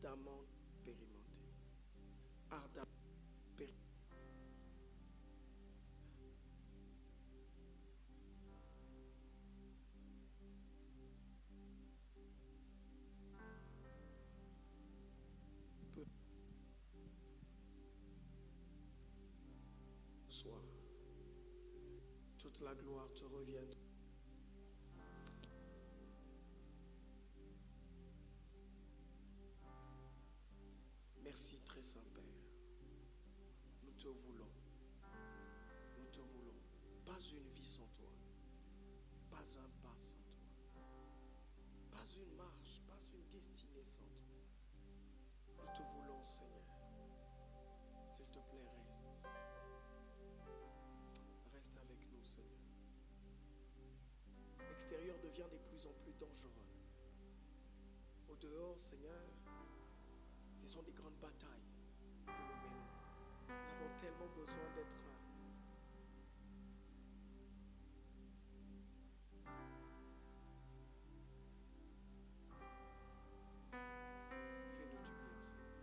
ardemment expérimenté. Ardemment expérimenté. Soir, toute la gloire te revient. Merci très saint Père. Nous te voulons. Nous te voulons. Pas une vie sans toi. Pas un pas sans toi. Pas une marche, pas une destinée sans toi. Nous te voulons, Seigneur. S'il te plaît, reste. Reste avec nous, Seigneur. L'extérieur devient de plus en plus dangereux. Au dehors, Seigneur, ce sont des grandes batailles que nous menons. Nous avons tellement besoin d'être fais-nous du bien, Seigneur.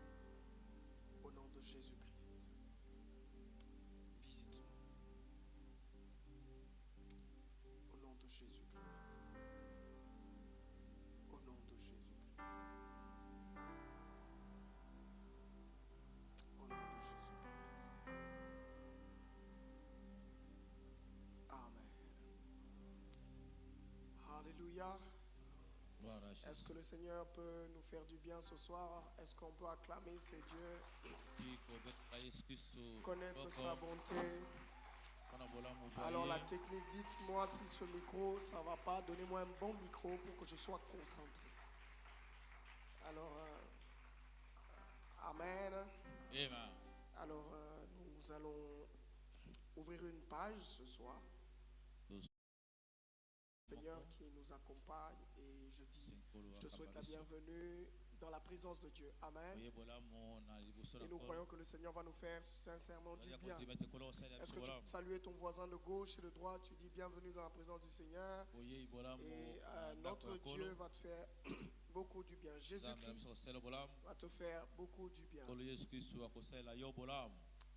Au nom de Jésus-Christ, visite-nous. Au nom de Jésus-Christ. Au nom de Jésus-Christ. Au nom de Jésus-Christ. Amen. Alléluia. Est-ce que le Seigneur peut nous faire du bien ce soir? Est-ce qu'on peut acclamer ses dieux, connaître sa bonté? Alors la technique, dites-moi si ce micro, ça ne va pas. Donnez-moi un bon micro pour que je sois concentré. Alors, Amen. Amen. Alors, nous allons ouvrir une page ce soir. Seigneur qui nous accompagne et je te souhaite la bienvenue dans la présence de Dieu. Amen. Et nous croyons que le Seigneur va nous faire sincèrement du bien. Est-ce que tu peux saluer ton voisin de gauche et de droite? Tu dis bienvenue dans la présence du Seigneur. Et notre Dieu va te faire beaucoup du bien. Jésus-Christ va te faire beaucoup du bien.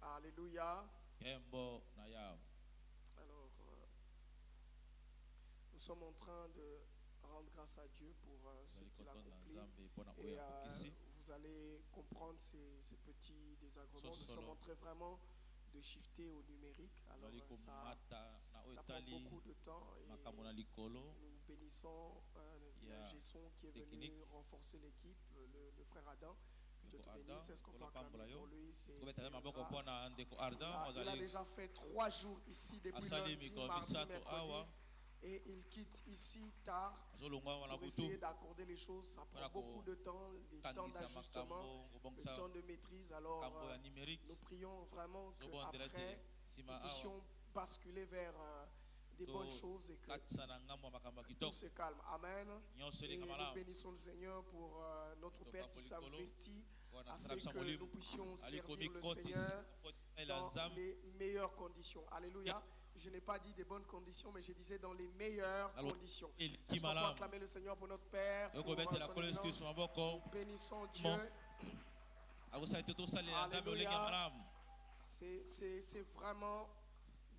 Alléluia. Alors, nous sommes en train de rendre grâce à Dieu pour ce qu'il a accompli. Et vous allez comprendre ces petits désagréments. Nous sommes en train vraiment de shifter au numérique. Alors ça prend beaucoup de temps. Et nous bénissons l'ingé son qui est venu renforcer l'équipe, le frère Adam. Que Dieu te bénisse. Est-ce qu'on peut acclamer pour lui? Il a déjà fait 3 jours ici depuis lundi, mardi, mercredi. Et il quitte ici tard pour essayer d'accorder les choses. Ça prend beaucoup de temps, des temps d'ajustement, le temps de maîtrise. Alors, nous prions vraiment qu'après, nous puissions basculer vers des bonnes choses et que tout se calme. Amen. Et nous bénissons le Seigneur pour notre Père qui s'investit afin que nous puissions servir le Seigneur dans les meilleures conditions. Alléluia. Je n'ai pas dit des bonnes conditions, mais je disais dans les meilleures conditions. Est-ce qu'on peut acclamer le Seigneur pour notre Père, pour son nom? Bénissons Dieu. Alléluia. C'est vraiment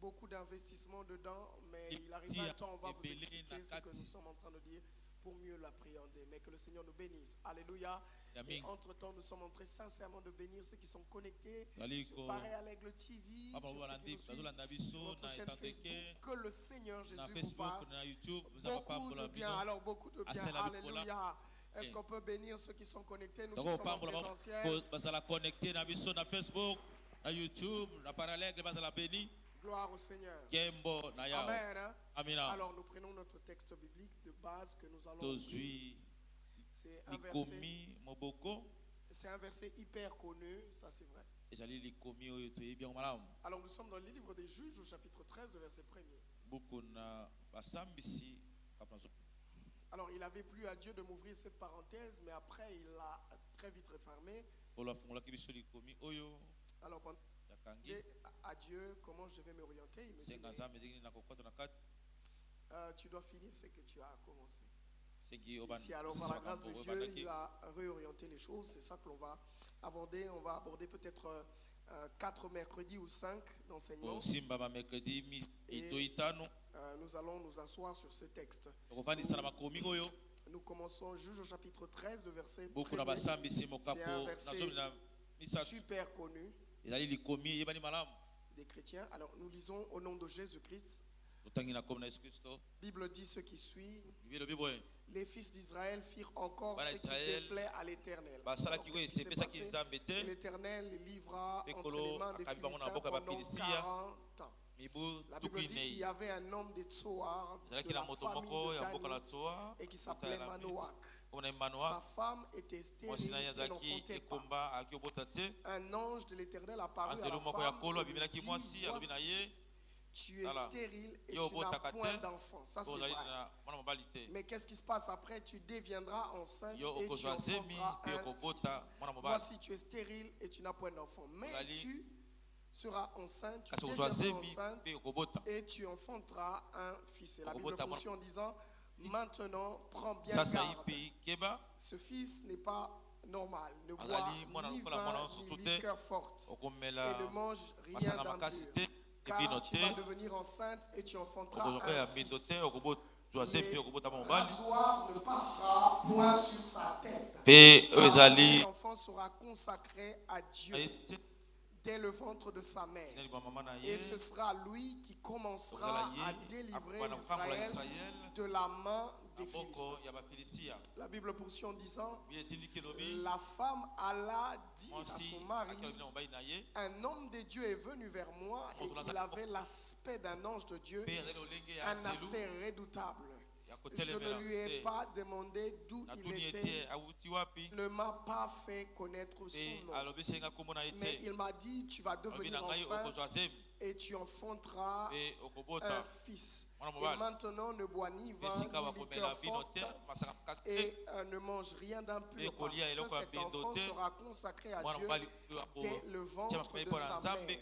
beaucoup d'investissement dedans, mais il arrive un temps, on va vous expliquer ce que nous sommes en train de dire pour mieux l'appréhender. Mais que le Seigneur nous bénisse. Alléluia. Et entre-temps, nous sommes en train sincèrement de bénir ceux qui sont connectés sur Pareil à l'Aigle TV, sur ceux qui nous suivent sur notre chaîne Facebook. Que le Seigneur Jésus vous fasse beaucoup de bien. Alors, beaucoup de bien. Alléluia. Est-ce qu'on peut bénir ceux qui sont connectés? Nous sommes en présentiel. Gloire au Seigneur. Amen. Amen. Alors nous prenons notre texte biblique de base que nous allons lire. C'est un verset hyper connu, ça c'est vrai. Alors nous sommes dans le livre des Juges au chapitre 13, le verset 1er. Alors il avait plu à Dieu de m'ouvrir cette parenthèse, mais après il l'a très vite refermée. Alors pendant à Dieu comment je vais m'orienter, il me dit tu dois finir ce que tu as commencé. Ici, alors, par la grâce de Dieu, il a réorienté les choses. C'est ça que l'on va aborder. On va aborder peut-être 4 mercredis ou 5 d'enseignement. Et nous allons nous asseoir sur ce texte. Nous commençons Juge au chapitre 13, le verset 1. C'est un verset super connu des chrétiens. Alors, nous lisons au nom de Jésus-Christ. La Bible dit ce qui suit. Les fils d'Israël firent encore ce qui déplaît à l'Éternel. L'Éternel les livra entre les mains des Philistins pendant 40 ans. La Bible dit qu'il y avait un homme de Tsoar, de la famille de Danit, et qui s'appelait Manoach. Sa femme était stérile et n'enfantait pas. Un ange de l'Éternel apparut à la femme et lui dit, voici, tu es stérile et tu n'as point d'enfant. Ça c'est vrai. Mais qu'est-ce qui se passe après? Tu deviendras enceinte et tu enfanteras un fils. Voici, tu es stérile et tu n'as point d'enfant. Mais tu seras enceinte, tu deviendras enceinte et tu enfanteras un fils. Et la Bible poursuit en disant, maintenant prends bien garde. Ce fils n'est pas normal, ne boit ni vin ni liqueur forte et ne mange rien d'impur. Car tu vas devenir enceinte et tu enfanteras un fils. Le rasoir ne passera point sur sa tête. L'enfant sera consacré à Dieu dès le ventre de sa mère. Et ce sera lui qui commencera à délivrer Israël de la main des Philistins. La Bible poursuit en disant, la femme alla dire à son mari, un homme de Dieu est venu vers moi et il avait l'aspect d'un ange de Dieu, un aspect redoutable. Je ne lui ai pas demandé d'où il était, ne m'a pas fait connaître son nom. Mais il m'a dit, tu vas devenir enceinte et tu enfanteras un fils. Et maintenant ne bois ni vin ni liqueur forte et ne mange rien d'impur parce que cet enfant sera consacré à Dieu dès le ventre de sa mère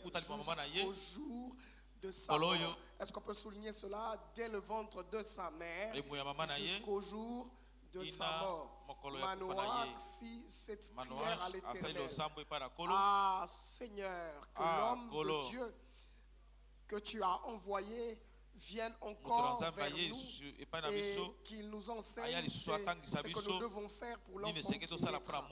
jusqu'au jour de sa mort. Est-ce qu'on peut souligner cela? Dès le ventre de sa mère jusqu'au jour de sa mort. Manoach fit cette prière à l'Éternel. Ah Seigneur, que l'homme de Dieu que tu as envoyé vienne encore vers nous et qu'il nous enseigne ce que nous devons faire pour l'enfant qui naîtra.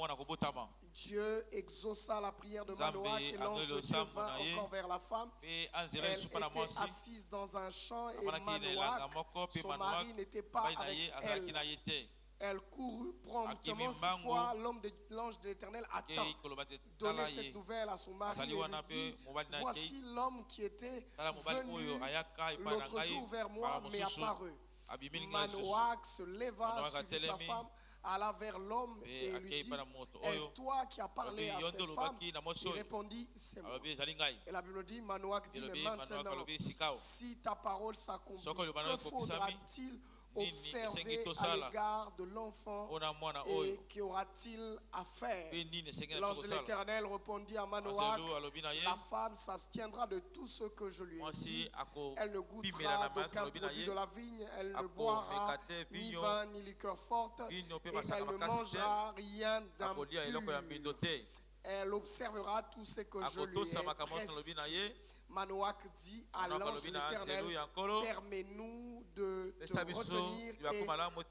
Dieu exauça la prière de Manoach et l'ange de Dieu vint encore vers la femme. Elle était assise dans un champ et Manoach, son mari, n'était pas avec elle. Elle courut promptement. Cette fois, l'ange de l'Éternel attend. Donner cette nouvelle à son mari et lui dit, voici l'homme qui était venu l'autre jour vers moi m'est apparu. Manoach se leva, suivit sa femme, alla vers l'homme et lui dit, est-ce toi qui as parlé à cette femme? Il répondit, c'est moi. Et la Bible dit, Manoach dit, mais maintenant, si ta parole s'accomplit, que faudra-t-il observer à l'égard de l'enfant et qu'aura-t-il à faire? L'ange de l'Éternel répondit à Manoach, la femme s'abstiendra de tout ce que je lui ai dit. Elle ne goûtera d'aucun produit de la vigne, elle ne boira ni vin ni liqueur forte et elle ne mangera rien d'impur. Elle observera tout ce que je lui ai prescrit. Manoach dit à l'ange de l'Éternel, permets-nous de te retenir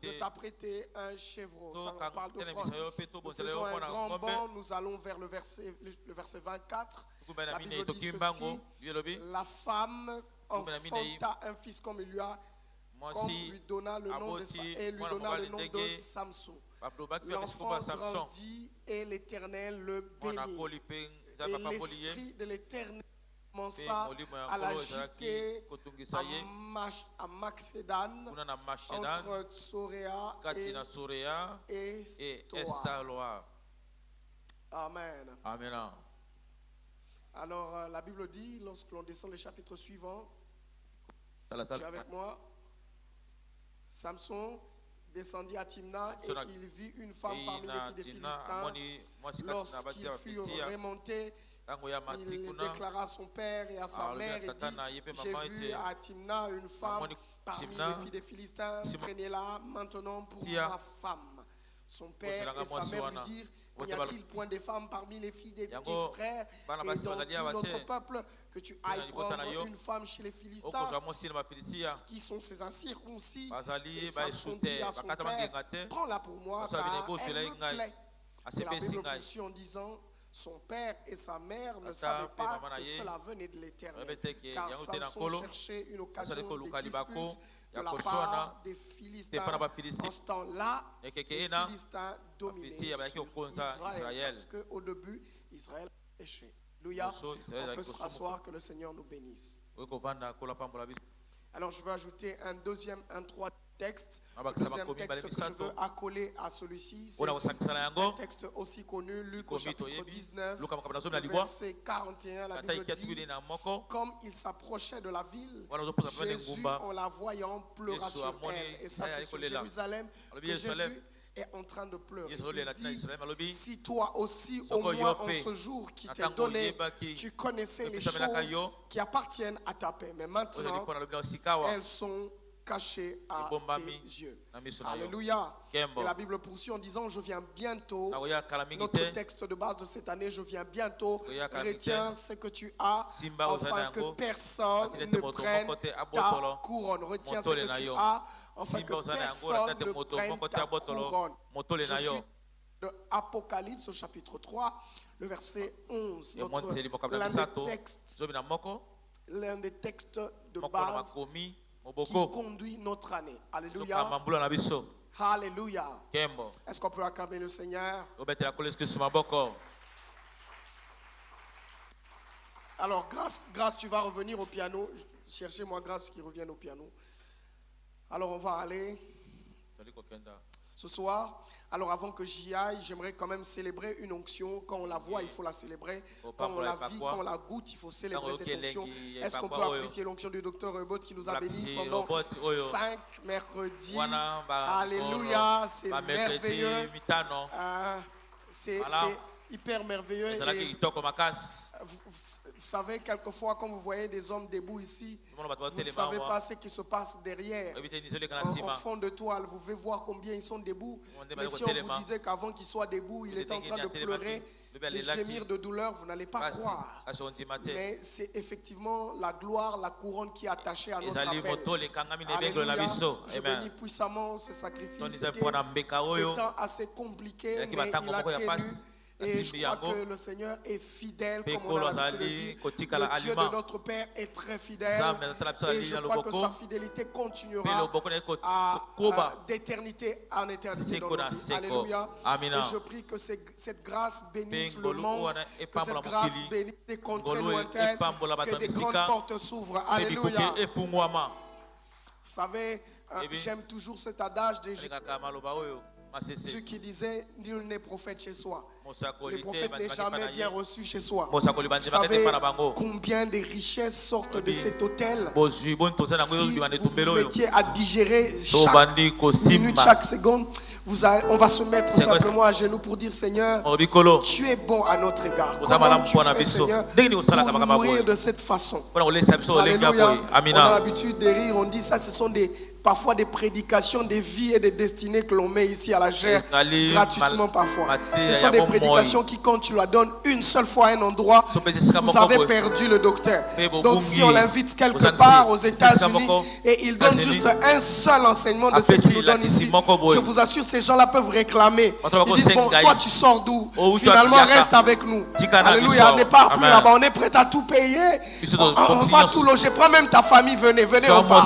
et de t'apprêter un chevreau. Ça on parle d'offrande. Nous faisons un grand bond, nous allons vers le verset 24. La Bible dit ceci, la femme enfanta un fils comme il lui donna le nom de Samson. L'enfant grandit et l'Éternel le bénit. Et l'esprit de l'Éternel commença à l'agiter à Macédan, entre Tsoréa et Estoa. Amen. Amen. Alors la Bible dit, lorsque l'on descend les chapitres suivants, tu es avec moi, Samson descendit à Timna et il vit une femme parmi les filles des Philistins. Lorsqu'il fut remonté, il déclara à son père et à sa mère et dit, j'ai vu à Timna une femme parmi les filles des Philistins, prenez-la maintenant pour ma femme. Son père et sa mère lui dirent, n'y a-t-il point de femmes parmi les filles de tes frères et dans tout notre peuple que tu ailles prendre une femme chez les Philistins? Qui sont ces incirconcis? Et Samson dit à son père, prends-la pour moi car elle me plaît. Et la Bible poursuit en disant, son père et sa mère ne savaient pas que cela venait de l'Éternel, car Samson cherchait une occasion de dispute de la part des Philistins. En ce temps-là, les Philistins dominaient Israël, parce qu'au début, Israël a péché. Alléluia. On peut se rasseoir, que le Seigneur nous bénisse. Alors je vais ajouter un troisième texte. Le deuxième texte que je veux accoler à celui-ci, c'est un texte aussi connu, Luc au chapitre 19, verset 41. La Bible dit, comme il s'approchait de la ville, Jésus, en la voyant, pleura sur elle. Et ça, c'est sur Jérusalem que Jésus est en train de pleurer. Il dit, si toi aussi, au moins en ce jour qui t'est donné, tu connaissais les choses qui appartiennent à ta paix. Mais maintenant, elles sont cachées à tes yeux. Alléluia. Et la Bible poursuit en disant, je viens bientôt. Notre texte de base de cette année, je viens bientôt. Retiens ce que tu as, afin que personne ne prenne ta couronne. Retiens ce que tu as, afin que personne ne prenne ta couronne. Je suis de Apocalypse au chapitre 3, le verset 11. L'un des textes de base qui conduit notre année. Alléluia. Alléluia. Est-ce qu'on peut acclamer le Seigneur? Alors, Grâce, tu vas revenir au piano. Cherchez-moi Grâce qui revienne au piano. Alors, on va aller ce soir. Alors avant que j'y aille, j'aimerais quand même célébrer une onction. Quand on la voit, il faut la célébrer. Quand on la vit, quand on la goûte, il faut célébrer cette onction. Est-ce qu'on peut apprécier l'onction du docteur Rebot qui nous a bénis pendant 5 mercredis? Alléluia, c'est merveilleux. C'est hyper merveilleux. Vous savez, quelquefois, quand vous voyez des hommes debout ici, vous ne savez pas ce qui se passe derrière. Au fond de toile, vous pouvez voir combien ils sont debout. Mais si on vous disait qu'avant qu'ils soient debout, il est en train de pleurer, de gémir de douleur, vous n'allez pas croire. Mais c'est effectivement la gloire, la couronne qui est attachée à notre appel. Alléluia. Je bénis puissamment ce sacrifice qui étant assez compliqué, mais il a tenu. Et je crois que le Seigneur est fidèle, comme on a l'habitude de dire. Le Dieu de notre Père est très fidèle. Et je crois que sa fidélité continuera d'éternité en éternité dans nos vies. Alléluia. Et je prie que cette grâce bénisse le monde, que cette grâce bénisse des contrées lointaines, que des grandes portes s'ouvrent. Alléluia. Vous savez, j'aime toujours cet adage de ceux qui disaient, nul n'est prophète chez soi. Le prophète n'est jamais bien reçu chez soi. Vous savez combien de richesses sortent de cet hôtel? Si vous vous mettiez à digérer chaque minute, chaque seconde, on va se mettre simplement à genoux pour dire, Seigneur, tu es bon à notre égard. Comment tu fais, Seigneur, pour nous nourrir de cette façon? Alléluia. On a l'habitude de rire, on dit ça, ce sont parfois des prédications, des vies et des destinées que l'on met ici à la chair gratuitement parfois. Ce sont des prédications qui, quand tu la donnes une seule fois à un endroit, vous avez perdu le docteur. Donc si on l'invite quelque part aux États-Unis et il donne juste un seul enseignement de ce qu'il nous donne ici, je vous assure, ces gens-là peuvent réclamer. Ils disent, bon, toi tu sors d'où? Finalement, reste avec nous. Alléluia, on n'est pas plus là-bas, on est prêt à tout payer. On va tout loger. Prends même ta famille, venez au pas.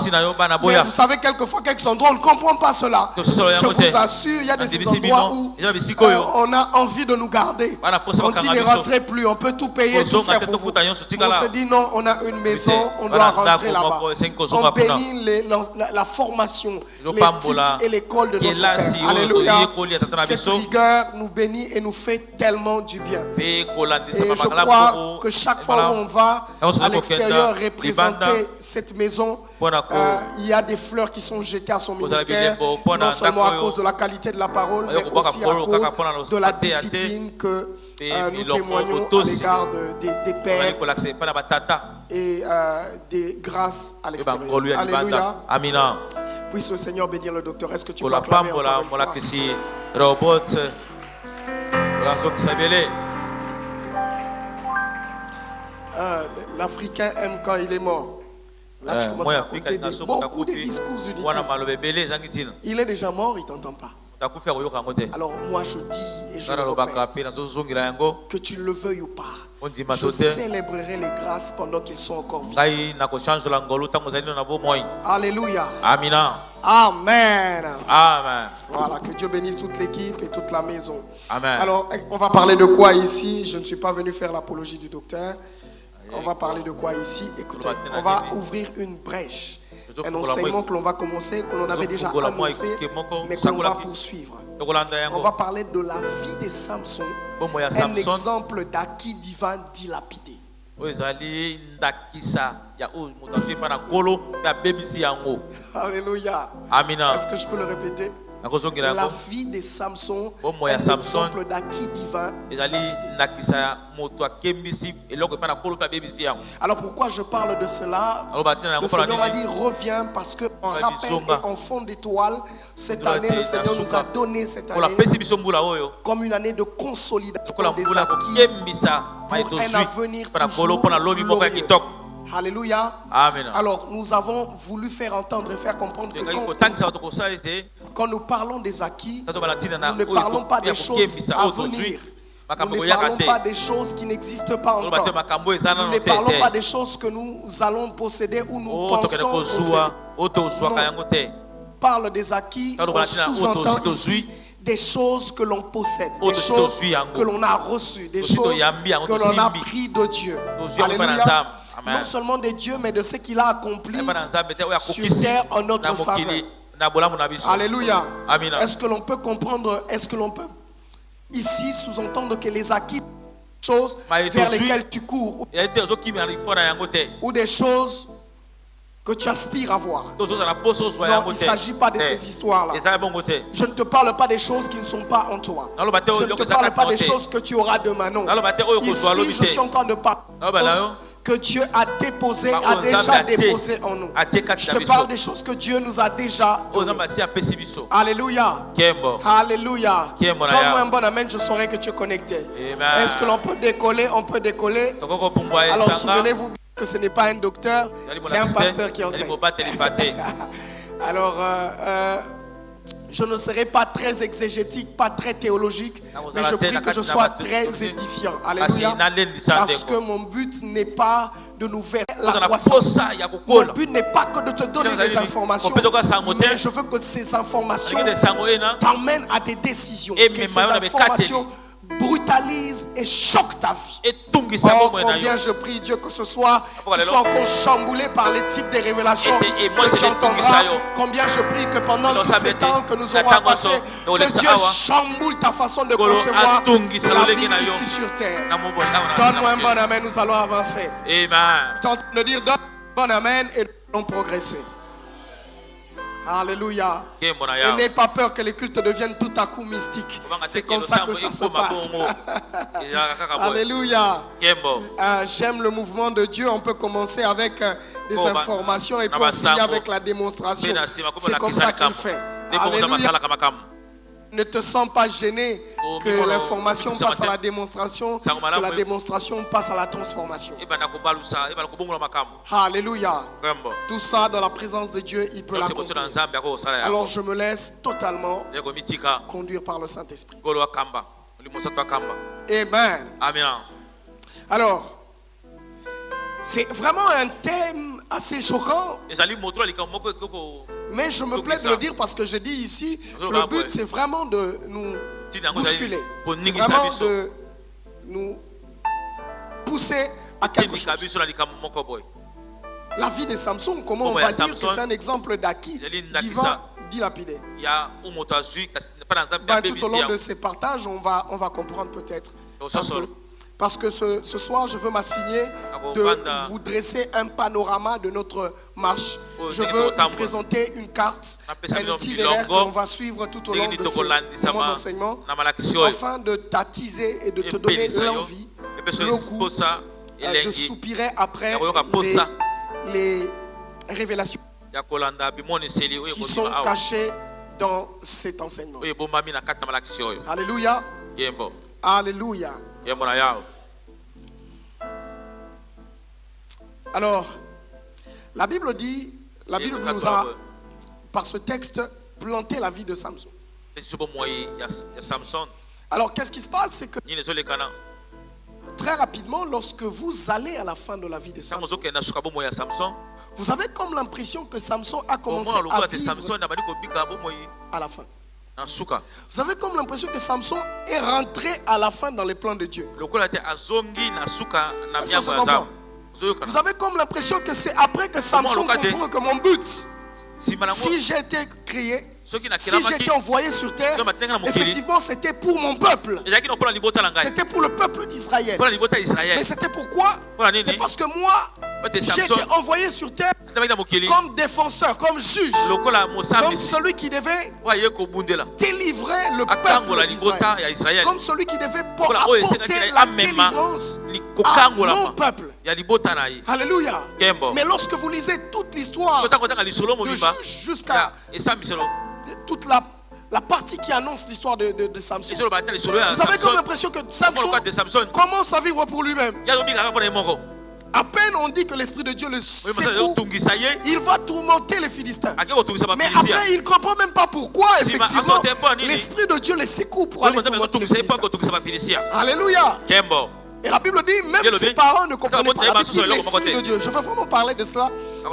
Mais vous savez, quelquefois, quelques endroits, on ne comprend pas cela. Je vous assure, il y a des endroits où on a envie de nous garder. On dit ne rentrez plus, on peut tout payer, tout faire pour vous. On se dit non, on a une maison, on doit rentrer là-bas. On bénit la formation, l'éthique et l'école de notre Père. Alléluia. Cette rigueur nous bénit et nous fait tellement du bien. Et je crois que chaque fois où on va à l'extérieur représenter cette maison, il y a des fleurs qui sont jetées à son ministère, non seulement à cause de la qualité de la parole, mais aussi à cause de la discipline que nous témoignons à l'égard des pères et des grâces à l'extérieur. Alléluia. Amina. Puisse le Seigneur bénir le docteur. Est-ce que tu peux acclamer encore une fois? L'Africain aime quand il est mort. Là, tu commences à écouter beaucoup de discours inutiles. Il est déjà mort, il ne t'entend pas. Alors moi je dis et je le répète, que tu le veuilles ou pas, je célébrerai les grâces pendant qu'ils sont encore vivants. Alléluia. Amina. Amen. Amen. Voilà, que Dieu bénisse toute l'équipe et toute la maison. Amen. Alors on va parler de quoi ici? Je ne suis pas venu faire l'apologie du docteur. On va parler de quoi ici? Écoutez, on va ouvrir une brèche. Un enseignement que l'on va commencer, que l'on avait déjà annoncé, mais qu'on va poursuivre. On va parler de la vie de Samson, un exemple d'acquis divin dilapidé. Alléluia. Amina. Est-ce que je peux le répéter? La vie de Samson, un exemple d'acquis divin. Alors pourquoi je parle de cela? Le Seigneur m'a dit reviens parce que en rappel et en fond d'étoile, cette année le Seigneur nous a donné cette année comme une année de consolidation des acquis pour un avenir toujours glorieux. Alléluia. Amen. Alors nous avons voulu faire entendre et faire comprendre que quand nous parlons des acquis, nous ne parlons pas des choses à venir. Nous ne parlons pas des choses qui n'existent pas encore. Nous ne parlons pas des choses que nous allons posséder ou nous pensons posséder. On parle des acquis, on sous-entend ici des choses que l'on possède, des choses que l'on a reçues, des choses que l'on a pris de Dieu. Alléluia. Amen. Non seulement de Dieu, mais de ce qu'il a accompli sur terre en notre faveur. Alléluia. Est-ce que l'on peut comprendre, est-ce que l'on peut ici sous-entendre que les acquis, choses vers lesquelles tu cours, ou des choses que tu aspires à voir? Non, il ne s'agit pas de ces histoires-là. Je ne te parle pas des choses qui ne sont pas en toi. Je ne te parle pas des choses que tu auras demain, non. Ici, je suis en train de parler que Dieu a déposé, a déjà déposé en nous. Je te parle des choses que Dieu nous a déjà données. Alléluia. Alléluia. Donne-moi un bon amen, je saurai que tu es connecté. Est-ce que l'on peut décoller? On peut décoller. Alors souvenez-vous que ce n'est pas un docteur, c'est un pasteur qui enseigne. Alors, je ne serai pas très exégétique, pas très théologique, mais je prie que je sois très édifiant. Alléluia. Parce que mon but n'est pas de nous faire la croissance. Mon but n'est pas que de te donner des informations, mais je veux que ces informations t'emmènent à des décisions. Que ces informations brutalise et choque ta vie. Oh, combien je prie Dieu que ce soit tu sois encore chamboulé par les types de révélations que tu entendras. Combien je prie que pendant tous ces temps que nous aurons à passer, que Dieu chamboule ta façon de concevoir la vie ici sur terre. Donne-moi un bon amen, nous allons avancer. Tente de dire donne un bon amen et nous allons progresser. Alléluia. Et n'aie pas peur que les cultes deviennent tout à coup mystiques. C'est comme ça que ça se passe. Alléluia. J'aime le mouvement de Dieu. On peut commencer avec des informations et puis on finit avec la démonstration. C'est comme ça qu'il fait. Alléluia. Ne te sens pas gêné que l'information passe à la démonstration, que la démonstration passe à la transformation. Alléluia. Tout ça dans la présence de Dieu, il peut l'accomplir. Alors je me laisse totalement conduire par le Saint-Esprit. Amen. Alors, c'est vraiment un thème assez choquant. Mais je me plais de le dire parce que je dis ici que le but c'est vraiment de nous bousculer. C'est vraiment de nous pousser à quelque chose. La vie de Samson, comment on va dire que c'est un exemple d'acquis divin dilapidé. Tout au long de ces partages, on va comprendre peut-être un peu. Parce que ce soir, je veux m'assigner de vous dresser un panorama de notre marche. Je veux vous présenter une carte, un itinéraire que l'on va suivre tout au long de mon enseignement, afin de t'attiser et de te donner l'envie, le goût de soupirer après les révélations qui sont cachées dans cet enseignement. Alléluia. Alléluia. Alors, la Bible nous a, par ce texte, planté la vie de Samson. Alors, qu'est-ce qui se passe? C'est que très rapidement, lorsque vous allez à la fin de la vie de Samson, vous avez comme l'impression que Samson a commencé à vivre à la fin. Vous avez comme l'impression que Samson est rentré à la fin dans les plans de Dieu. Vous avez comme l'impression que c'est après que Samson comprend que mon but, si j'ai été créé, si j'ai été envoyé sur terre, effectivement c'était pour mon peuple. C'était pour le peuple d'Israël. Mais c'était pourquoi? C'est parce que moi, j'ai été envoyé sur terre comme défenseur, comme juge, comme celui qui devait délivrer le peuple d'Israël, comme celui qui devait apporter la délivrance à mon peuple. Alléluia. Mais lorsque vous lisez toute l'histoire de Juge jusqu'à toute la partie qui annonce l'histoire de Samson, vous avez comme l'impression que Samson commence à vivre pour lui-même. À peine on dit que l'Esprit de Dieu le secoue, il va tourmenter les Philistins. Mais après, il ne comprend même pas pourquoi, effectivement, l'Esprit de Dieu les secoue pour aller tourmenter les Philistins. Alléluia. Et la Bible dit, même ses parents ne comprenaient pas l'Esprit de Dieu. Je vais vraiment parler de cela.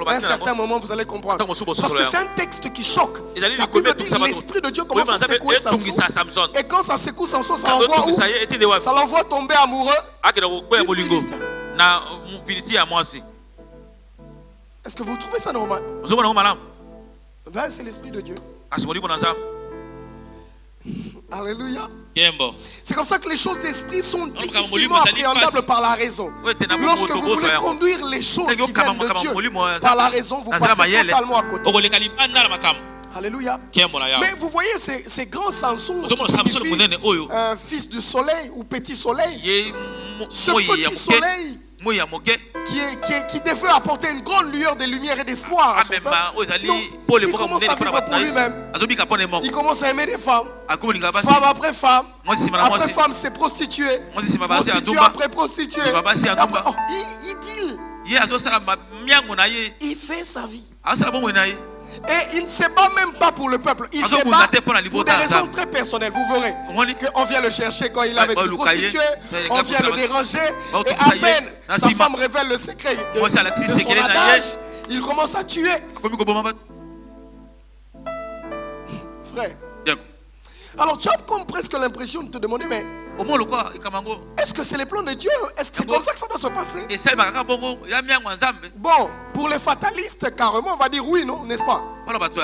À un certain moment, vous allez comprendre. Parce que c'est un texte qui choque. La Bible dit que l'Esprit de Dieu commence à secouer Samson. Et quand ça secoue Samson, ça l'envoie où? Ça l'envoie tomber amoureux du Philistin. Est-ce que vous trouvez ça normal? Ben, c'est l'Esprit de Dieu. Alléluia. C'est comme ça que les choses d'esprit sont difficilement appréhendables par la raison. Lorsque vous voulez conduire les choses qui viennent de Dieu par la raison, vous passez totalement à côté. Alléluia. Mais vous voyez ces grands Samson qui signifient fils du soleil ou petit soleil. Ce petit soleil qui devait apporter une grande lueur de lumière et d'espoir à son peuple. Donc, il commence à vivre pour lui-même. Il commence à aimer des femmes. Femme après femme. Après femme, c'est prostituée. Prostituée après prostituée. Il deal. Il fait sa vie. Et il ne se bat même pas pour le peuple. Il se bat pour des raisons très personnelles. Vous verrez qu'on vient le chercher quand il avait été prostitué. On vient le déranger. Et à peine sa femme révèle le secret de son adage, il commence à tuer. Frère. Alors tu as comme presque l'impression de te demander, mais est-ce que c'est les plans de Dieu? Est-ce que c'est comme ça que ça doit se passer? Bon, pour les fatalistes, carrément, on va dire oui, non, n'est-ce pas?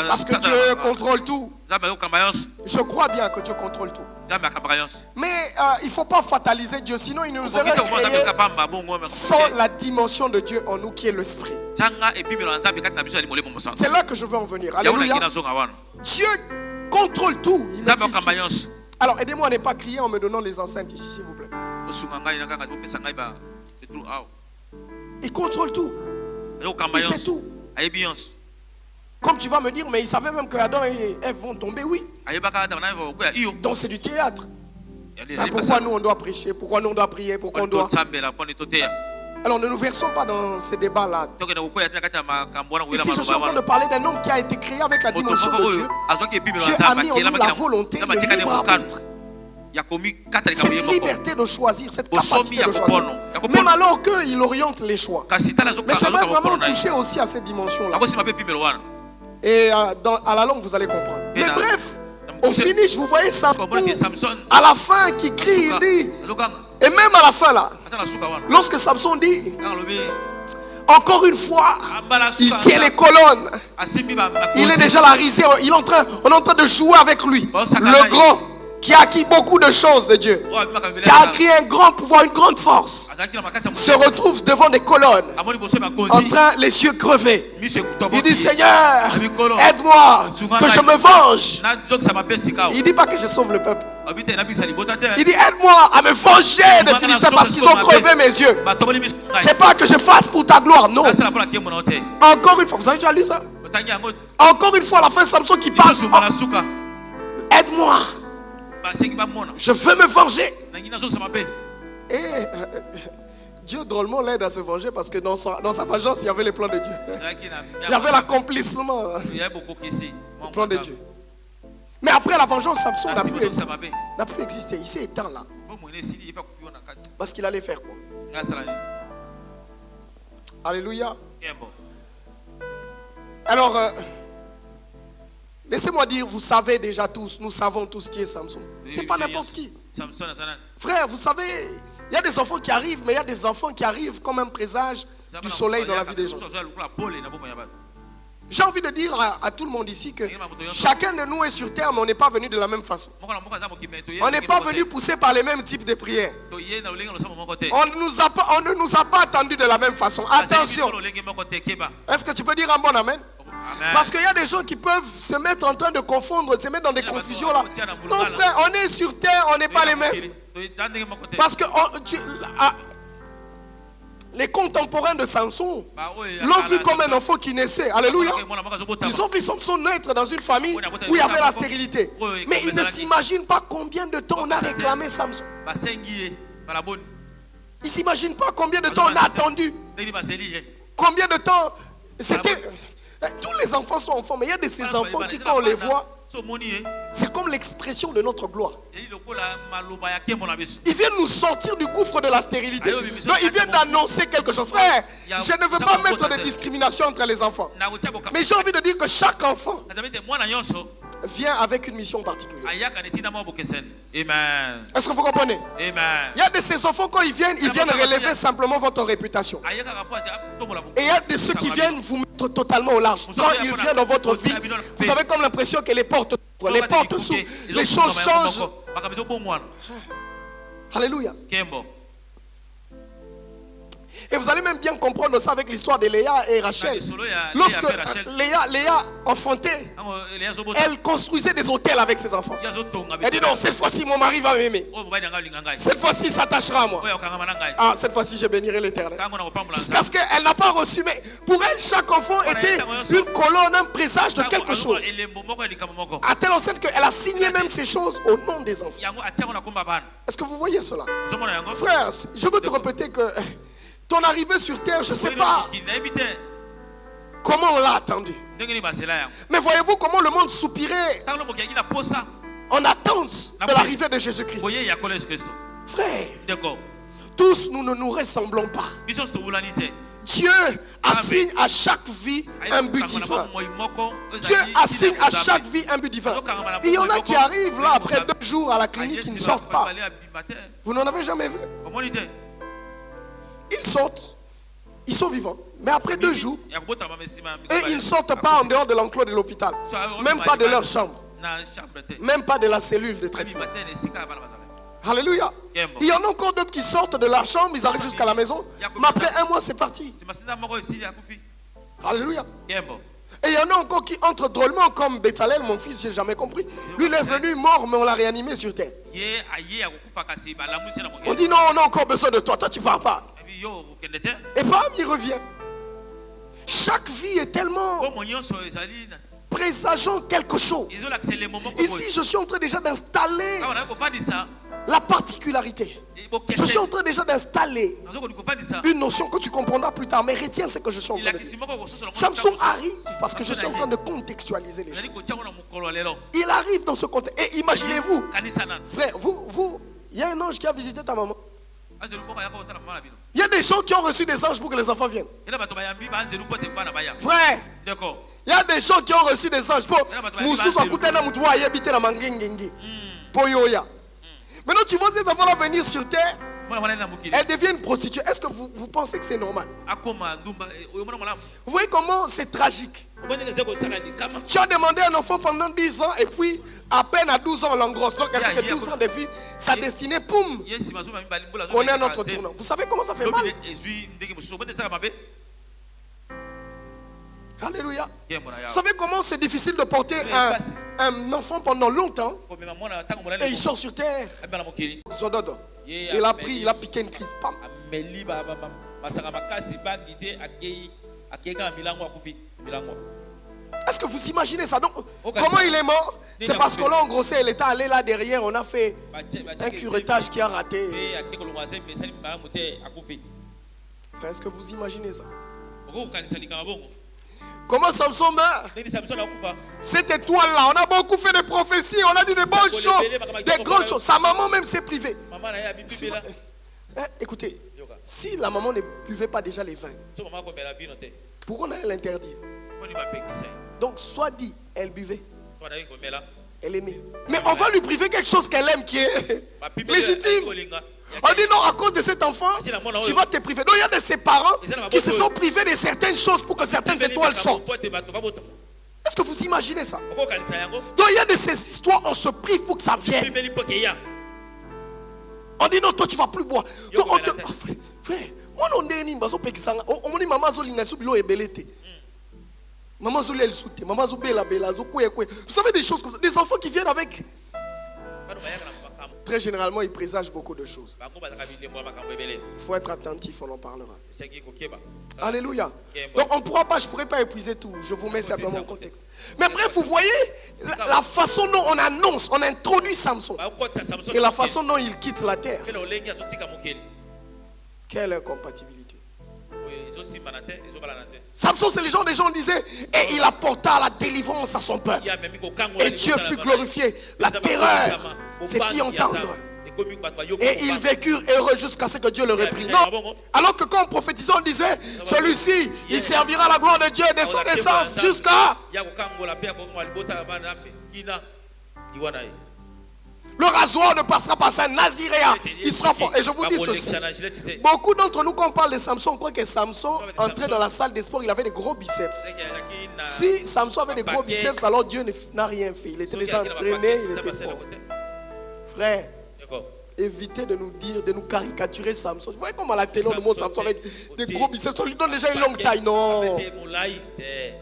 Parce que Dieu contrôle tout. Je crois bien que Dieu contrôle tout. Mais il ne faut pas fataliser Dieu, sinon il nous aurait créé sans la dimension de Dieu en nous qui est l'esprit. C'est là que je veux en venir. Alléluia. Dieu contrôle tout. Il maîtrise tout. Alors aidez-moi à ne pas crier en me donnant les enceintes ici, s'il vous plaît. Il contrôle tout. Il sait tout. Comme tu vas me dire, mais il savait même que Adam et Ève vont tomber, oui. Donc c'est du théâtre. Mais pourquoi nous on doit prêcher? Pourquoi nous on doit prier? Pourquoi on doit... Alors ne nous versons pas dans ces débats-là. Ici je suis en train de parler d'un homme qui a été créé avec la dimension de Dieu. Dieu a mis en nous la volonté, le libre arbitre. Cette liberté de choisir, cette capacité de choisir. Même alors qu'il oriente les choix. Mais j'aimerais vraiment toucher aussi à cette dimension-là. Et à la longue, vous allez comprendre. Mais bref, au finish, vous voyez Samson, à la fin, qui crie, il dit, et même à la fin là, lorsque Samson dit, encore une fois, il tient les colonnes, il est déjà la risée, on est en train de jouer avec lui, le grand, qui a acquis beaucoup de choses de Dieu, qui a acquis un grand pouvoir, une grande force, se retrouve devant des colonnes, en train, les yeux crevés. Il dit, Seigneur, aide-moi, que je me venge. Il ne dit pas que je sauve le peuple. Il dit aide-moi à me venger des Philistins parce qu'ils ont crevé mes yeux. C'est pas que je fasse pour ta gloire, non. Encore une fois, vous avez déjà lu ça? Encore une fois, à la fin, Samson qui parle. Oh, aide-moi. Je veux me venger. Et Dieu drôlement l'aide à se venger parce que dans sa vengeance, il y avait les plans de Dieu. Il y avait l'accomplissement du plan de Dieu. Mais après la vengeance, Samson n'a plus existé. Il s'est éteint là. Parce qu'il allait faire quoi? Alléluia. Alors, laissez-moi dire, vous savez déjà tous, nous savons tous qui est Samson. C'est pas n'importe qui. Frère, vous savez, il y a des enfants qui arrivent, mais il y a des enfants qui arrivent comme un présage du soleil dans la vie des gens. J'ai envie de dire à tout le monde ici que chacun de nous est sur terre, mais on n'est pas venu de la même façon. On n'est pas venu pousser par les mêmes types de prières. On ne nous a pas attendus de la même façon. Attention. Est-ce que tu peux dire un bon amen? Parce qu'il y a des gens qui peuvent se mettre en train de confondre, se mettre dans des confusions là. Non frère, on est sur terre, on n'est pas les mêmes. Parce que les contemporains de Samson l'ont vu comme un enfant qui naissait. Alléluia. Ils ont vu Samson naître dans une famille où il y avait la stérilité. Mais ils ne s'imaginent pas combien de temps on a réclamé Samson. Ils ne s'imaginent pas combien de temps on a attendu. Combien de temps c'était... Tous les enfants sont enfants, mais il y a de ces enfants qui, quand on les voit, c'est comme l'expression de notre gloire. Ils viennent nous sortir du gouffre de la stérilité. Donc ils viennent d'annoncer quelque chose. Frère, je ne veux pas mettre de discrimination entre les enfants. Mais j'ai envie de dire que chaque enfant vient avec une mission particulière. Amen. Est-ce que vous comprenez? Amen. Il y a de ces enfants, quand ils viennent relever simplement votre réputation. Et il y a de ceux qui viennent vous mettre totalement au large. Quand ils viennent dans votre vie, vous avez comme l'impression que les portes s'ouvrent, les choses changent. Alléluia. Et vous allez même bien comprendre ça avec l'histoire de Léa et Rachel. Lorsque Léa enfantait, elle construisait des hôtels avec ses enfants. Elle dit non, cette fois-ci mon mari va m'aimer. Cette fois-ci il s'attachera à moi. Ah, cette fois-ci je bénirai l'Éternel. Jusqu'à ce qu'elle n'a pas reçu. Mais pour elle, chaque enfant était une colonne, un présage de quelque chose. À telle enseigne qu'elle a signé même ces choses au nom des enfants. Est-ce que vous voyez cela? Frère, je veux te répéter que ton arrivée sur terre, je ne sais pas comment on l'a attendu. Mais voyez-vous comment le monde soupirait en attente de l'arrivée de Jésus-Christ. Frère, tous nous ne nous ressemblons pas. Dieu assigne à chaque vie un but divin. Dieu assigne à chaque vie un but divin. Il y en a qui arrivent là après 2 jours à la clinique qui ne sortent pas. Vous n'en avez jamais vu? Ils sortent, ils sont vivants, mais après 2 jours, et ils ne sortent pas en dehors de l'enclos de l'hôpital, même pas de leur chambre, même pas de la cellule de traitement. Alléluia. Il y en a encore d'autres qui sortent de la chambre, ils arrivent jusqu'à la maison, mais après 1 mois c'est parti. Alléluia. Et il y en a encore qui entrent drôlement comme Béthalel, mon fils, j'ai jamais compris. Lui, il est venu mort, mais on l'a réanimé sur terre. On dit non, on a encore besoin de toi, toi tu pars pas. Et bam, il revient. Chaque vie est tellement présageant quelque chose. Ici, je suis en train déjà d'installer la particularité. Je suis en train déjà d'installer une notion que tu comprendras plus tard. Mais retiens ce que je suis en train de dire. Samson arrive parce que je suis en train de contextualiser les choses. Il arrive dans ce contexte. Et imaginez-vous, frère, il y a un ange qui a visité ta maman. Il y a des gens qui ont reçu des anges pour que les enfants viennent. Frère, il y a des gens qui ont reçu des anges pour maintenant tu vois ces enfants-là venir sur terre. Elles deviennent prostituées. Est-ce que vous pensez que c'est normal? Vous voyez comment c'est tragique. Tu as demandé un enfant pendant 10 ans et puis à peine à 12 ans on l'engrosse. Donc elle fait que 12 ans de vie, sa destinée, poum, connaît un autre tournant. Vous savez comment ça fait mal? Alléluia. Vous savez comment c'est difficile de porter un enfant pendant longtemps et il sort sur terre. Zododo. Il a pris, il a piqué une crise. Pam. Est-ce que vous imaginez ça? Donc, comment il est mort? C'est parce que là, en gros, elle était allée là derrière, on a fait un curettage qui a raté. Frère, est-ce que vous imaginez ça? Comment Samson meurt? Cette étoile-là, on a beaucoup fait de prophéties, on a dit des bonnes choses, des grandes choses. Sa maman même s'est privée. Écoutez, si la maman ne buvait pas déjà les vins, pourquoi on allait l'interdire? Donc, soit dit, elle buvait, elle aimait. Mais on va lui priver quelque chose qu'elle aime qui est légitime. On dit non, à cause de cet enfant, tu vas te priver. Donc il y a de ses parents qui se sont privés de certaines choses pour que certaines étoiles sortent. Est-ce que vous imaginez ça? Donc il y a de ces histoires, on se prive pour que ça vienne. On dit non, toi tu vas plus boire. Donc on te... Oh, frère, moi on dit maman zolinga subilo ebelete. Maman zoli elle soute, maman zobela bela zokwe kwe. Vous savez des choses comme ça, des enfants qui viennent avec. Très généralement, ils présagent beaucoup de choses. Il faut être attentif, on en parlera. Alléluia. Donc on ne pourra pas, je ne pourrais pas épuiser tout. Je vous mets simplement en contexte. Mais bref, vous voyez la façon dont on annonce, on introduit Samson. Et la façon dont il quitte la terre. Quelle incompatibilité. Samson, c'est le genre des gens qui disaient, et il apporta la délivrance à son peuple. Et Dieu fut glorifié. La terreur s'est fit entendre. Et ils vécurent heureux jusqu'à ce que Dieu le reprit. Non. Alors que quand on prophétisait, on disait, celui-ci, il servira à la gloire de Dieu et de son essence jusqu'à... Le rasoir ne passera pas, c'est un naziréen. Il sera fort. Et je vous dis ceci. Beaucoup d'entre nous, quand on parle de Samson, on croit que Samson entrait dans la salle des sports, il avait des gros biceps. Si Samson avait des gros biceps, alors Dieu n'a rien fait. Il était déjà entraîné, il était fort. Frère, évitez de nous dire, de nous caricaturer Samson. Vous voyez comment à la télé on nous montre Samson avec des gros biceps, on lui donne déjà une longue taille. Non.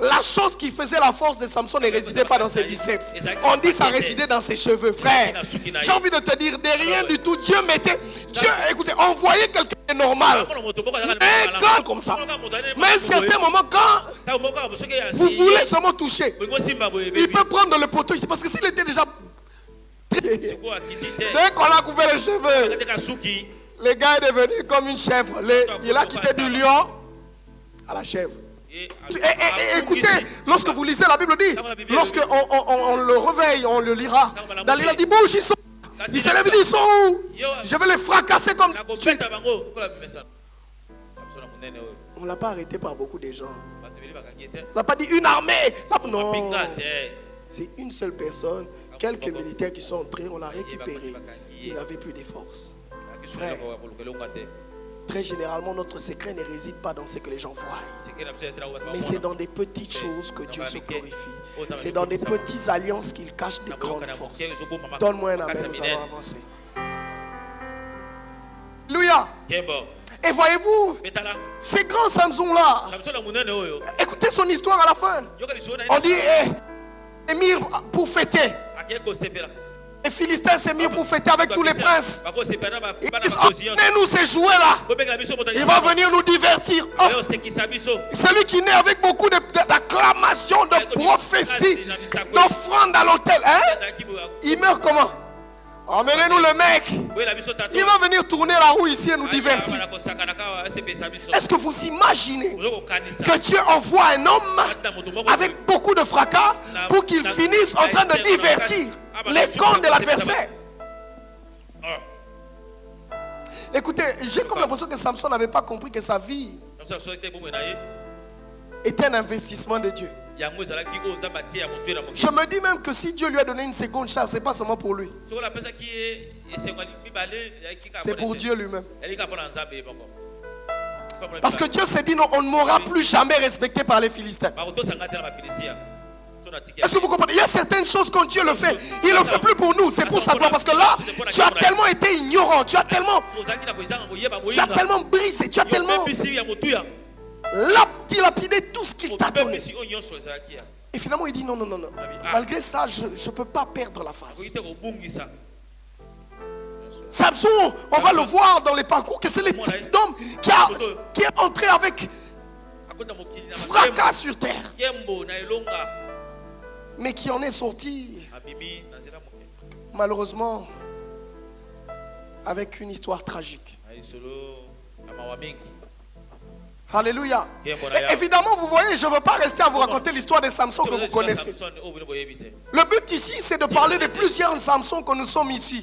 La chose qui faisait la force de Samson ne résidait pas dans ses biceps. On dit ça résidait dans ses cheveux, frère. J'ai envie de te dire, de rien du tout, Dieu mettait... Dieu, écoutez, on voyait quelqu'un de normal. Mais quand comme ça. Mais à un certain moment, quand vous voulez seulement toucher, il peut prendre le poteau ici. Parce que s'il était déjà... Dès qu'on a coupé les cheveux, le gars est devenu comme une chèvre. Il a quitté du lion à la chèvre. Et écoutez, lorsque vous lisez la Bible dit, lorsque on le réveille, on le lira. Dalila dit bouge, ils sont. Il se lève et dit ils sont où? Je vais les fracasser comme. On ne l'a pas arrêté par beaucoup de gens. On n'a pas dit une armée. Non. C'est une seule personne. Quelques militaires qui sont entrés, on l'a récupéré. Il n'avait plus de force. Frère, très généralement, notre secret ne réside pas dans ce que les gens voient. Mais c'est dans des petites choses que Dieu se glorifie. C'est dans des petites alliances qu'il cache des grandes forces. Donne-moi un amen, nous allons avancer. Alléluia. Et voyez-vous, ces grands Samson-là, écoutez son histoire à la fin. On dit, Émir pour fêter. Les Philistins s'est mis pour fêter avec tous les princes. Ils disent, emmenez-nous ces jouets-là. Il va venir nous divertir. Oh, celui qui naît avec beaucoup d'acclamations, de prophéties, d'offrandes à l'autel. Hein? Il meurt comment? Emmenez-nous le mec. Il va venir tourner la roue ici et nous divertir. Est-ce que vous imaginez que Dieu envoie un homme avec beaucoup de fracas pour qu'il finisse en train de divertir les camps de l'adversaire? Écoutez, j'ai comme l'impression que Samson n'avait pas compris que sa vie était un investissement de Dieu. Je me dis même que si Dieu lui a donné une seconde chance, ce n'est pas seulement pour lui. C'est pour Dieu lui-même. Parce que Dieu s'est dit non, on ne m'aura plus jamais respecté par les Philistins. Est-ce que vous comprenez? Il y a certaines choses quand Dieu le fait, il ne le fait plus pour nous, c'est pour sa gloire. Parce que là, tu as tellement été ignorant, tu as tellement brisé, tu as tellement... dilapider tout ce qu'il t'a donné. Et finalement, il dit non. Malgré ça, je ne peux pas perdre la face. Samson, on va le voir dans les parcours, que c'est le type d'homme qui est entré avec fracas sur terre, mais qui en est sorti, malheureusement, avec une histoire tragique. Alléluia. Et évidemment, vous voyez, je ne veux pas rester à vous raconter l'histoire de Samson que vous connaissez. Le but ici, c'est de parler de plusieurs Samson que nous sommes ici.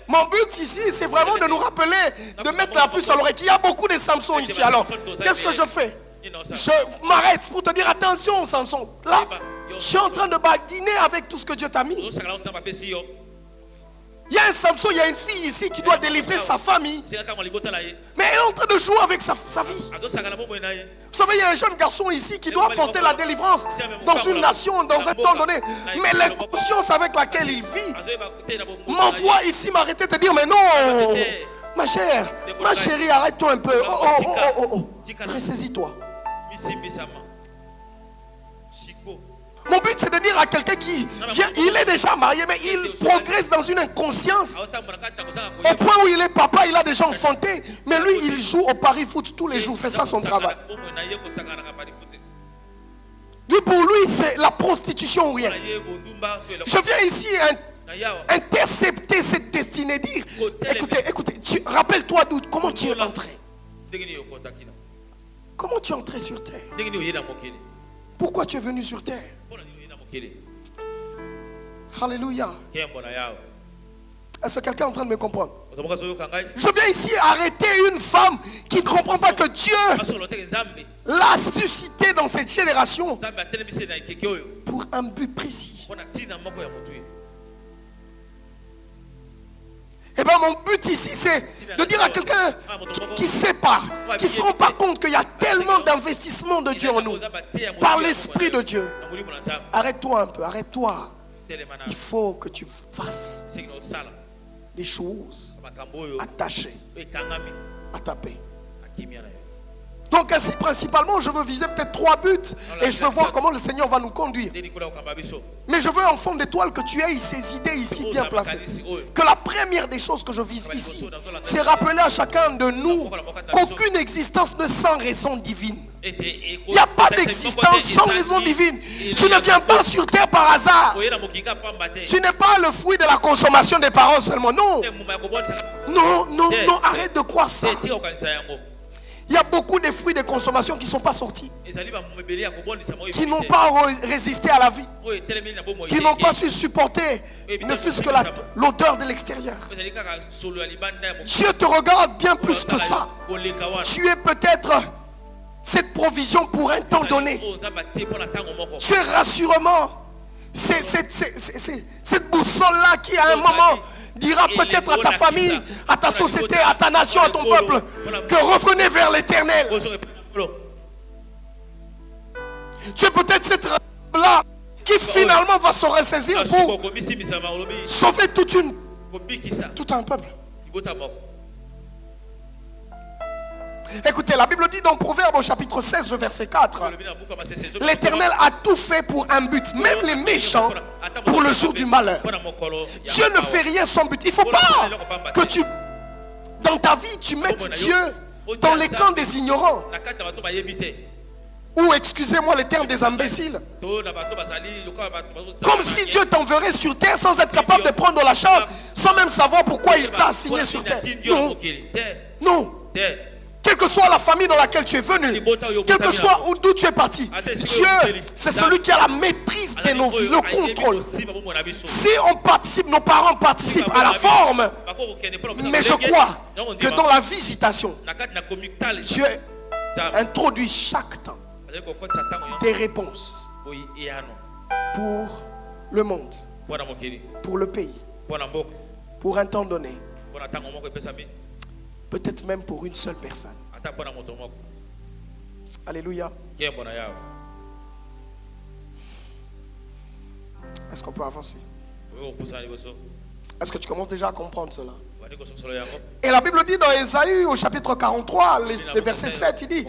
Mon but ici, c'est vraiment de nous rappeler, de mettre la puce à l'oreille, qu'il y a beaucoup de Samson ici. Alors, qu'est-ce que je fais? Je m'arrête pour te dire attention, Samson. Là, je suis en train de badiner avec tout ce que Dieu t'a mis. Il y a un Samson, il y a une fille ici qui doit délivrer sa famille. Mais elle est en train de jouer avec sa vie. Vous savez, il y a un jeune garçon ici qui doit apporter la délivrance dans une nation, dans un temps donné. Mais l'inconscience avec laquelle il vit m'envoie ici m'arrêter de te dire, mais non, ma chère, ma chérie, arrête-toi un peu. Oh. Ressaisis-toi. Mon but, c'est de dire à quelqu'un qui vient, il est déjà marié, mais il progresse dans une inconscience. Au point où il est papa, il a déjà enfanté. Mais lui, il joue au pari foot tous les jours. C'est ça son travail. Lui, pour lui, c'est la prostitution ou rien. Je viens ici intercepter cette destinée. Dire, écoutez, rappelle-toi d'où, comment tu es entré. Comment tu es entré sur terre? Pourquoi tu es venu sur terre? Alléluia. Est-ce que quelqu'un est en train de me comprendre? Je viens ici arrêter une femme qui ne comprend pas que Dieu l'a suscité dans cette génération pour un but précis. Et bien mon but ici, c'est de dire à quelqu'un qui ne sait pas, qui ne se rend pas compte qu'il y a tellement d'investissement de Dieu en nous, par l'Esprit de Dieu. Arrête-toi un peu, arrête-toi. Il faut que tu fasses des choses attachées à ta paix. Donc ainsi principalement je veux viser peut-être 3 buts et je veux voir comment le Seigneur va nous conduire. Mais je veux en fond d'étoile que tu aies ces idées ici bien placées. Que la première des choses que je vise ici, c'est rappeler à chacun de nous qu'aucune existence n'est sans raison divine. Il n'y a pas d'existence sans raison divine. Tu ne viens pas sur terre par hasard. Tu n'es pas le fruit de la consommation des parents seulement. Non, arrête de croire ça. Il y a beaucoup de fruits de consommation qui ne sont pas sortis, qui n'ont pas résisté à la vie, qui n'ont pas su supporter ne fût-ce que l'odeur de l'extérieur. Dieu te regarde bien plus que ça. Tu es peut-être cette provision pour un temps donné. Tu es rassurement. Cette boussole-là qui à un moment dira peut-être à ta famille, à ta société, à ta nation, à ton peuple, que revenez vers l'Éternel. Tu es peut-être cette là qui finalement va se ressaisir pour sauver tout un peuple. Écoutez, la Bible dit dans Proverbe au chapitre 16, le verset 4, l'Éternel a tout fait pour un but, même les méchants pour le jour du malheur. Dieu ne fait rien sans but. Il ne faut pas que dans ta vie, tu mettes Dieu dans les camps des ignorants. Ou, excusez-moi le terme, des imbéciles. Comme si Dieu t'enverrait sur terre sans être capable de prendre la charge, sans même savoir pourquoi il t'a assigné sur terre. Non. Quelle que soit la famille dans laquelle tu es venu, quel que soit d'où tu es parti, Dieu, c'est celui qui a la maîtrise de nos vies, le contrôle. Si on participe, nos parents participent à la forme, mais je crois que dans la visitation, Dieu introduit chaque temps des réponses pour le monde, pour le pays, pour un temps donné. Peut-être même pour une seule personne. Alléluia. Est-ce qu'on peut avancer? Est-ce que tu commences déjà à comprendre cela? Et la Bible dit dans Ésaïe au chapitre 43, le verset 7, il dit: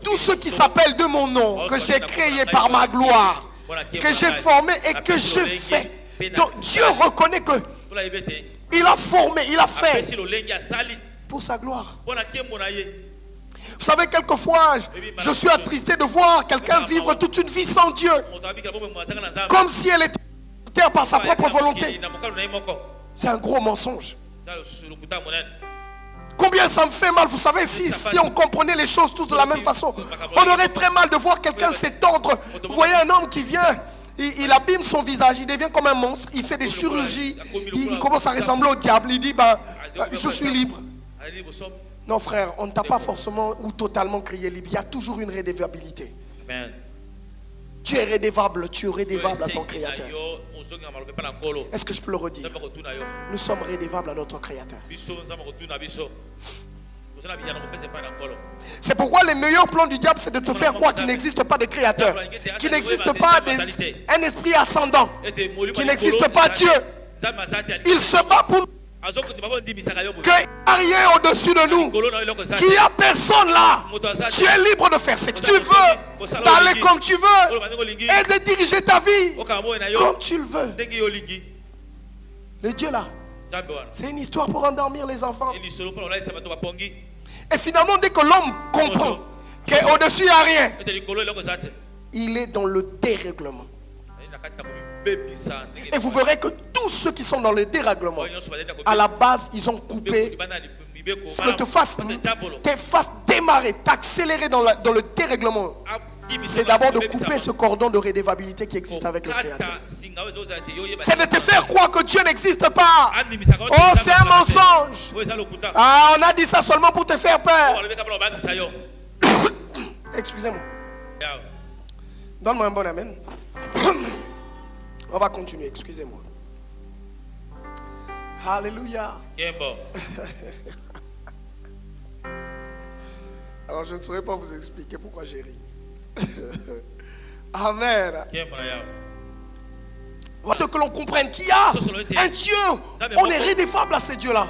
tous ceux qui s'appellent de mon nom, que j'ai créé par ma gloire, que j'ai formé et que je fais. Donc Dieu reconnaît que il a formé, il a fait pour sa gloire. Vous savez, quelquefois, je suis attristé de voir quelqu'un vivre toute une vie sans Dieu, comme si elle était terre par sa propre volonté. C'est un gros mensonge. Combien ça me fait mal, vous savez, si on comprenait les choses tous de la même façon, on aurait très mal de voir quelqu'un s'étordre. Vous voyez un homme qui vient, il abîme son visage, il devient comme un monstre, il fait des chirurgies, il commence à ressembler au diable, il dit, je suis libre. Non frère, on ne t'a pas forcément ou totalement crié libre, il y a toujours une rédévabilité. Amen. Tu es rédévable à ton Créateur. Est-ce que je peux le redire? Nous sommes rédévables à notre Créateur. C'est pourquoi les meilleurs plans du diable, c'est de te faire croire qu'il n'existe pas de Créateur, qu'il n'existe pas un esprit ascendant, qu'il n'existe pas Dieu. Il se bat pour nous. Qu'il n'y a rien au-dessus de nous, qu'il n'y a personne là. Tu es libre de faire ce que tu veux, d'aller comme tu veux et de diriger ta vie comme tu le veux. Le Dieu là, c'est une histoire pour endormir les enfants. Et finalement, dès que l'homme comprend qu'au-dessus il n'y a rien, il est dans le dérèglement. Et vous verrez que tous ceux qui sont dans le dérèglement, à la base, ils ont coupé, te fasse démarrer, t'accélérer dans le dérèglement. C'est d'abord de couper ce cordon de rédévabilité qui existe avec le Créateur. C'est de te faire croire que Dieu n'existe pas. Oh, c'est un mensonge. Ah, on a dit ça seulement pour te faire peur. Excusez-moi. Donne-moi un bon amen. On va continuer, excusez-moi. Alléluia. Alors je ne saurais pas vous expliquer pourquoi j'ai ri. Amen. Que l'on comprenne qu'il y a un Dieu. On est rédéfable à ce Dieu-là.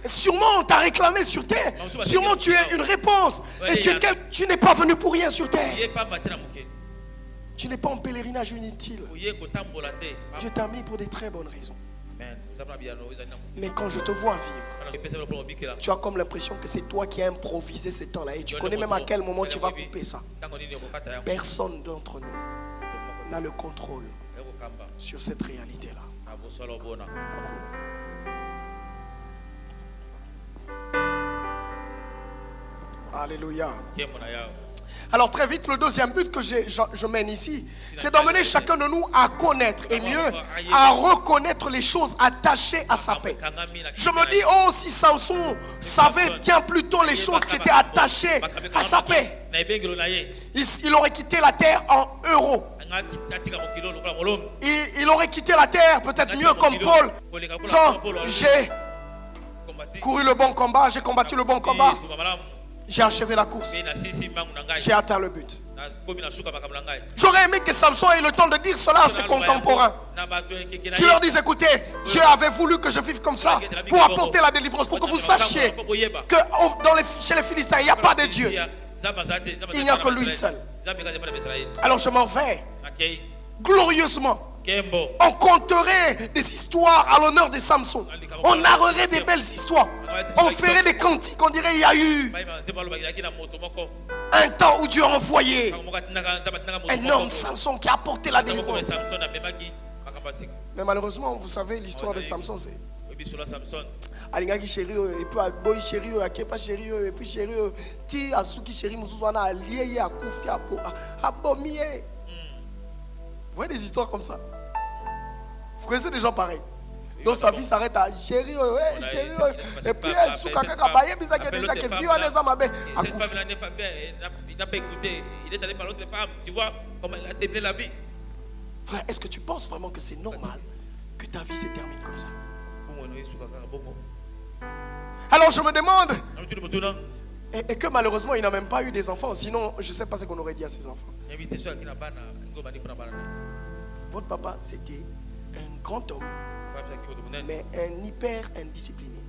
Sûrement on t'a réclamé sur terre. Sûrement tu es une réponse. Et tu n'es pas venu pour rien sur terre. Tu n'es pas en pèlerinage inutile. Dieu t'a mis pour des très bonnes raisons. Mais quand je te vois vivre, tu as comme l'impression que c'est toi qui as improvisé ce temps-là. Et tu connais même à quel moment tu vas couper ça. Personne d'entre nous n'a le contrôle sur cette réalité-là. Alléluia. Alors très vite, le deuxième but que je mène ici, c'est d'emmener chacun de nous à connaître et mieux à reconnaître les choses attachées à sa paix. Je me dis, oh, si Samson savait bien plus tôt les choses qui étaient attachées à sa paix, il aurait quitté la terre en euros. Il aurait quitté la terre peut-être mieux comme Paul. J'ai couru le bon combat, j'ai combattu le bon combat. J'ai achevé la course. J'ai atteint le but. J'aurais aimé que Samson ait le temps de dire cela à ses contemporains. Qui leur disent, écoutez, Dieu avait voulu que je vive comme ça pour apporter la délivrance, pour que vous sachiez que chez les Philistins, il n'y a pas de Dieu. Il n'y a que lui seul. Alors je m'en vais glorieusement. On conterait des histoires à l'honneur de Samson. On narrerait des belles histoires. On ferait des cantiques. On dirait il y a eu un temps où Dieu a envoyé un homme, Samson, qui a apporté la délivrance. Mais malheureusement, vous savez, l'histoire de Samson, c'est alingaki chéri et puis boy chéri akepa chéri et puis chéri ti asuki chéri mususwana allié à kufi à bommier. Vous voyez des histoires comme ça? Vous connaissez des gens pareils? Donc sa vie s'arrête à chéri, chéri, et puis soukaka kabaye bizaki déjà que vie on les amabe à kufi. Il n'a pas écouté, il est allé par l'autre femme. Tu vois comment il a terminé la vie. Frère, est-ce que tu penses vraiment que c'est normal que ta vie se termine comme ça? Alors je me demande, et que malheureusement il n'a même pas eu des enfants, sinon je ne sais pas ce qu'on aurait dit à ses enfants. Votre papa c'était un grand homme, mais un hyper indiscipliné.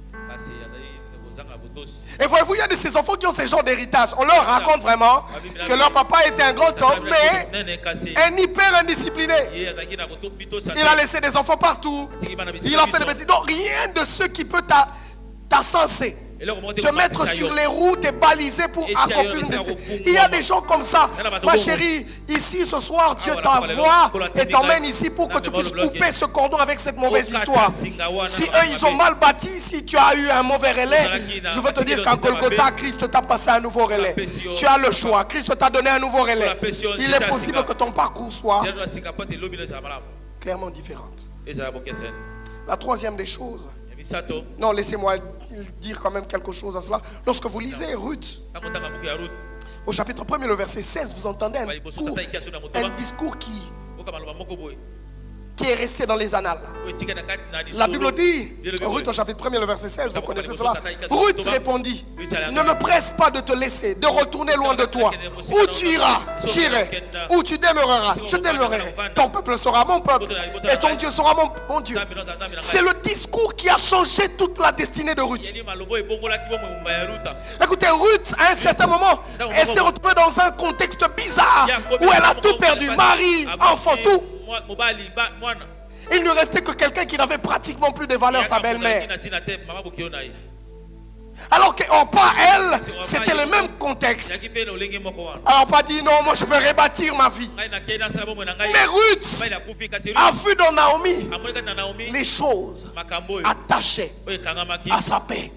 Et voyez-vous, il y a de ces enfants qui ont ce genre d'héritage. On leur raconte vraiment que leur papa était un grand homme, mais un hyper indiscipliné. Il a laissé des enfants partout. Il a fait des bêtises. Donc rien de ce qui peut t'ascenser, te mettre sur les routes et baliser pour accomplir une destinée. Il y a des gens comme ça. Ma chérie, ici ce soir, Dieu t'envoie et t'emmène ici pour que tu puisses couper ce cordon avec cette mauvaise histoire. Si eux, ils ont mal bâti, si tu as eu un mauvais relais, je veux te dire qu'à Golgotha, Christ t'a passé un nouveau relais. Tu as le choix. Christ t'a donné un nouveau relais. Il est possible que ton parcours soit clairement différent. La troisième des choses. Non, laissez-moi dire quand même quelque chose à cela. Lorsque vous lisez Ruth, au chapitre 1er, le verset 16, vous entendez un discours qui est resté dans les annales. La Bible dit, Ruth au chapitre 1er, le verset 16, vous connaissez cela. Ruth répondit, ne me presse pas de te laisser, de retourner loin de toi. Où tu iras, j'irai. Où tu demeureras, je demeurerai. Ton peuple sera mon peuple et ton Dieu sera mon Dieu. C'est le discours qui a changé toute la destinée de Ruth. Écoutez, Ruth, à un certain moment, elle s'est retrouvée dans un contexte bizarre où elle a tout perdu, mari, enfant, tout. Il ne restait que quelqu'un qui n'avait pratiquement plus de valeur, sa belle-mère. Alors qu'en pas elle, c'était le même contexte. Alors pas dit non, moi je vais rebâtir ma vie. Mais Ruth a vu dans Naomi les choses attachées à sa paix.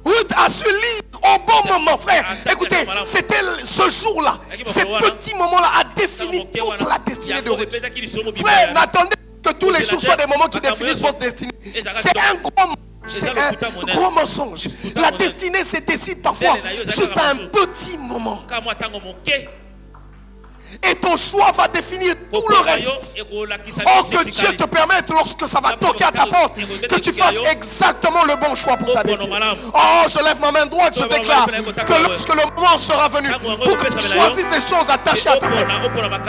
Ruth a su lire au bon moment, frère. Écoutez, c'était ce jour-là, ce petit moment-là a défini toute la destinée de Ruth. Frère, n'attendez que tous les jours soient des moments qui définissent votre destinée. C'est un gros mensonge. La destinée se décide parfois juste à un petit moment. Et ton choix va définir tout le reste. Oh, que Dieu te permette, lorsque ça va toquer à ta porte, que tu fasses exactement le bon choix pour ta destinée. Oh, je lève ma main droite, je déclare que lorsque le moment sera venu, pour que tu choisisses des choses attachées à ta paix,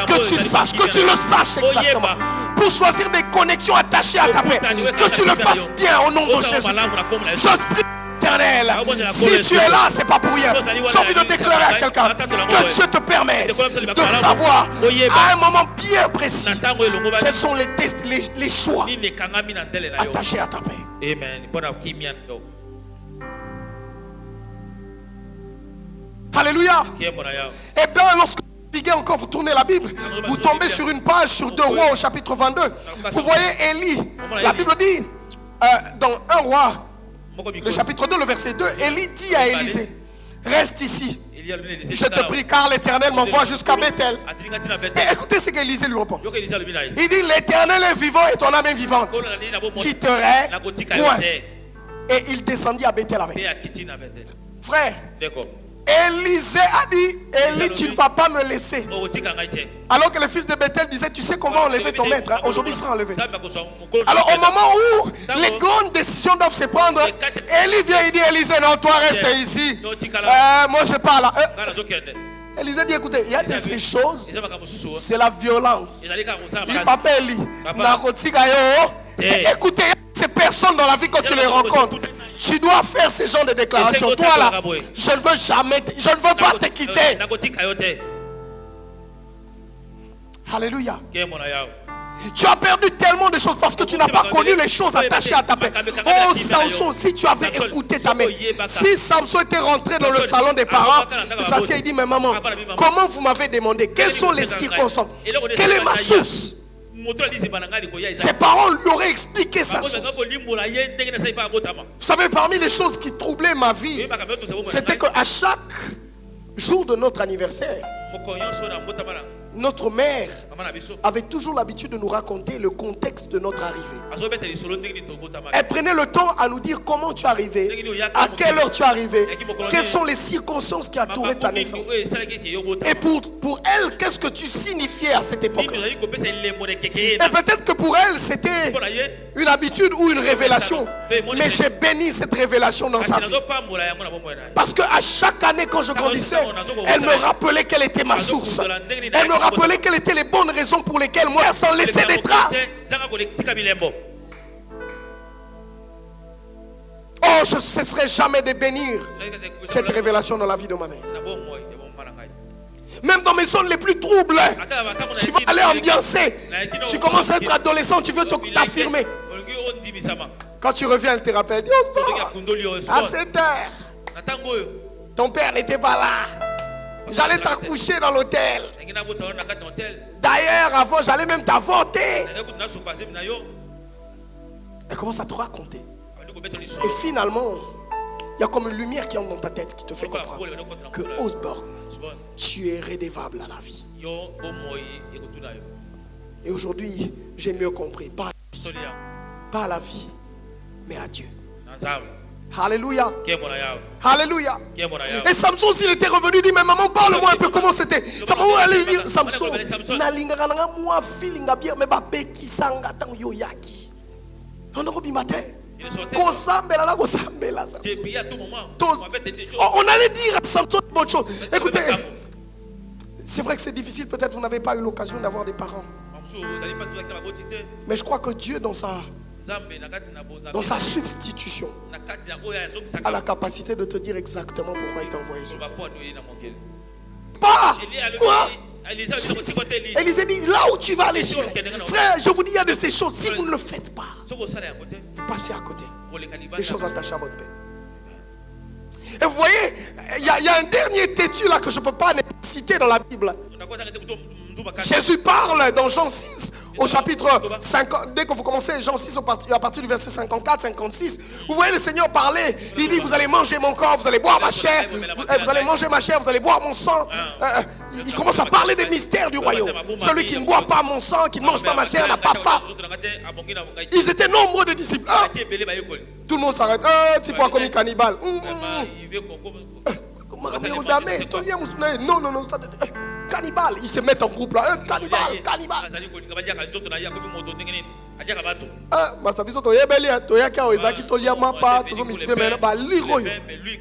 que tu saches, que tu le saches exactement, pour choisir des connexions attachées à ta paix, que tu le fasses bien au nom de Jésus. Je prie, Éternel, si tu es là, c'est pas pour rien. J'ai envie de déclarer à quelqu'un que Dieu te permette de savoir à un moment bien précis quels sont les choix attachés à ta paix. Alléluia. Et bien, lorsque vous liguez encore, vous tournez la Bible, vous tombez sur une page sur 2 Rois au chapitre 22. Vous voyez Élie. La Bible dit dans 1 Roi, le chapitre 2, le verset 2, Élie dit à Élisée, reste ici, je te prie, car l'Éternel m'envoie jusqu'à Bethel. Et écoutez ce qu'Élisée lui répond. Il dit, l'Éternel est vivant et ton âme est vivante. Quitterai point. Et il descendit à Bethel avec. Frère, Élisée a dit, Élie, tu ne vas pas me laisser. Alors que le fils de Bethel disait, tu sais qu'on va enlever ton maître, hein? Aujourd'hui il sera enlevé. Alors au moment où les grandes décisions doivent se prendre, Élie vient et dit, Élisée, non, toi reste ici. Moi je parle. Élisée dit, écoutez, il y a de ces choses, c'est la violence. Il m'appelle Élie. Écoutez, ces personnes dans la vie, quand tu les rencontres, tu dois faire ce genre de déclarations. Toi là, je ne veux jamais, je ne veux pas te quitter. Alléluia. Tu as perdu tellement de choses parce que tu n'as pas connu les choses attachées à ta paix. Oh Samson, si tu avais écouté ta mère, si Samson était rentré dans le salon des parents, il dit, mais maman, comment vous m'avez demandé, quelles sont les circonstances, quelle est ma source? Ses parents lui auraient expliqué sa source. Vous savez, parmi les choses qui troublaient ma vie, c'était qu'à chaque jour de notre anniversaire, notre mère avait toujours l'habitude de nous raconter le contexte de notre arrivée. Elle prenait le temps à nous dire comment tu es arrivé, à quelle heure tu es arrivé, quelles sont les circonstances qui entouraient ta naissance. Et pour elle, qu'est-ce que tu signifiais à cette époque? Et peut-être que pour elle, c'était une habitude ou une révélation. Mais j'ai béni cette révélation dans sa vie. Parce qu'à chaque année, quand je grandissais, elle me rappelait quelle était ma source. Elle me rappeler quelles étaient les bonnes raisons pour lesquelles moi, sans laisser des traces. Oh, je ne cesserai jamais de bénir cette révélation dans la vie de ma mère. Même dans mes zones les plus troubles, tu vas aller ambiancer. Tu commences à être adolescent, tu veux t'affirmer. Quand tu reviens, elle te rappelle, Dieu, à cette heure, ton père n'était pas là. J'allais t'accoucher dans l'hôtel. D'ailleurs, avant, j'allais même t'avorter. Elle commence à te raconter. Et finalement, il y a comme une lumière qui entre dans ta tête qui te fait comprendre que Osborne, tu es rédévable à la vie. Et aujourd'hui, j'ai mieux compris. Pas à la vie, mais à Dieu. Alléluia. Alléluia. Et Samson, s'il était revenu, il dit, mais maman, parle-moi un peu comment c'était. Sa maman allait lui dire, Samson, on allait dire à Samson une bonne chose. Écoutez, c'est vrai que c'est difficile, peut-être vous n'avez pas eu l'occasion d'avoir des parents. Mais je crois que Dieu dans sa substitution a la capacité de te dire exactement pourquoi il t'a envoyé sur terre. Pas moi. Élisée dit, là où tu vas aller, frère, je vous dis, il y a de ces choses, si vous ne le faites pas, vous passez à côté des choses attachées à votre paix. Et vous voyez, il y a un dernier têtu là que je ne peux pas citer dans la Bible. Jésus parle dans Jean 6 au chapitre 50. Dès que vous commencez Jean 6 à partir du verset 54, 56, vous voyez le Seigneur parler. Il dit, vous allez manger mon corps, vous allez boire ma chair, vous allez manger ma chair, vous allez boire mon sang. Il commence à parler des mystères du royaume. Celui qui ne boit pas mon sang, qui ne mange pas ma chair, n'a pas part. Ils étaient nombreux de disciples. Tout le monde s'arrête. Tu vois comme un cannibale. Non, non, non. Cannibale, ils se mettent en groupe là. Cannibale, cannibale. Masabiso toyebelia toyaka ezaki tolia mapa tozo multiplier mais ba liroyo.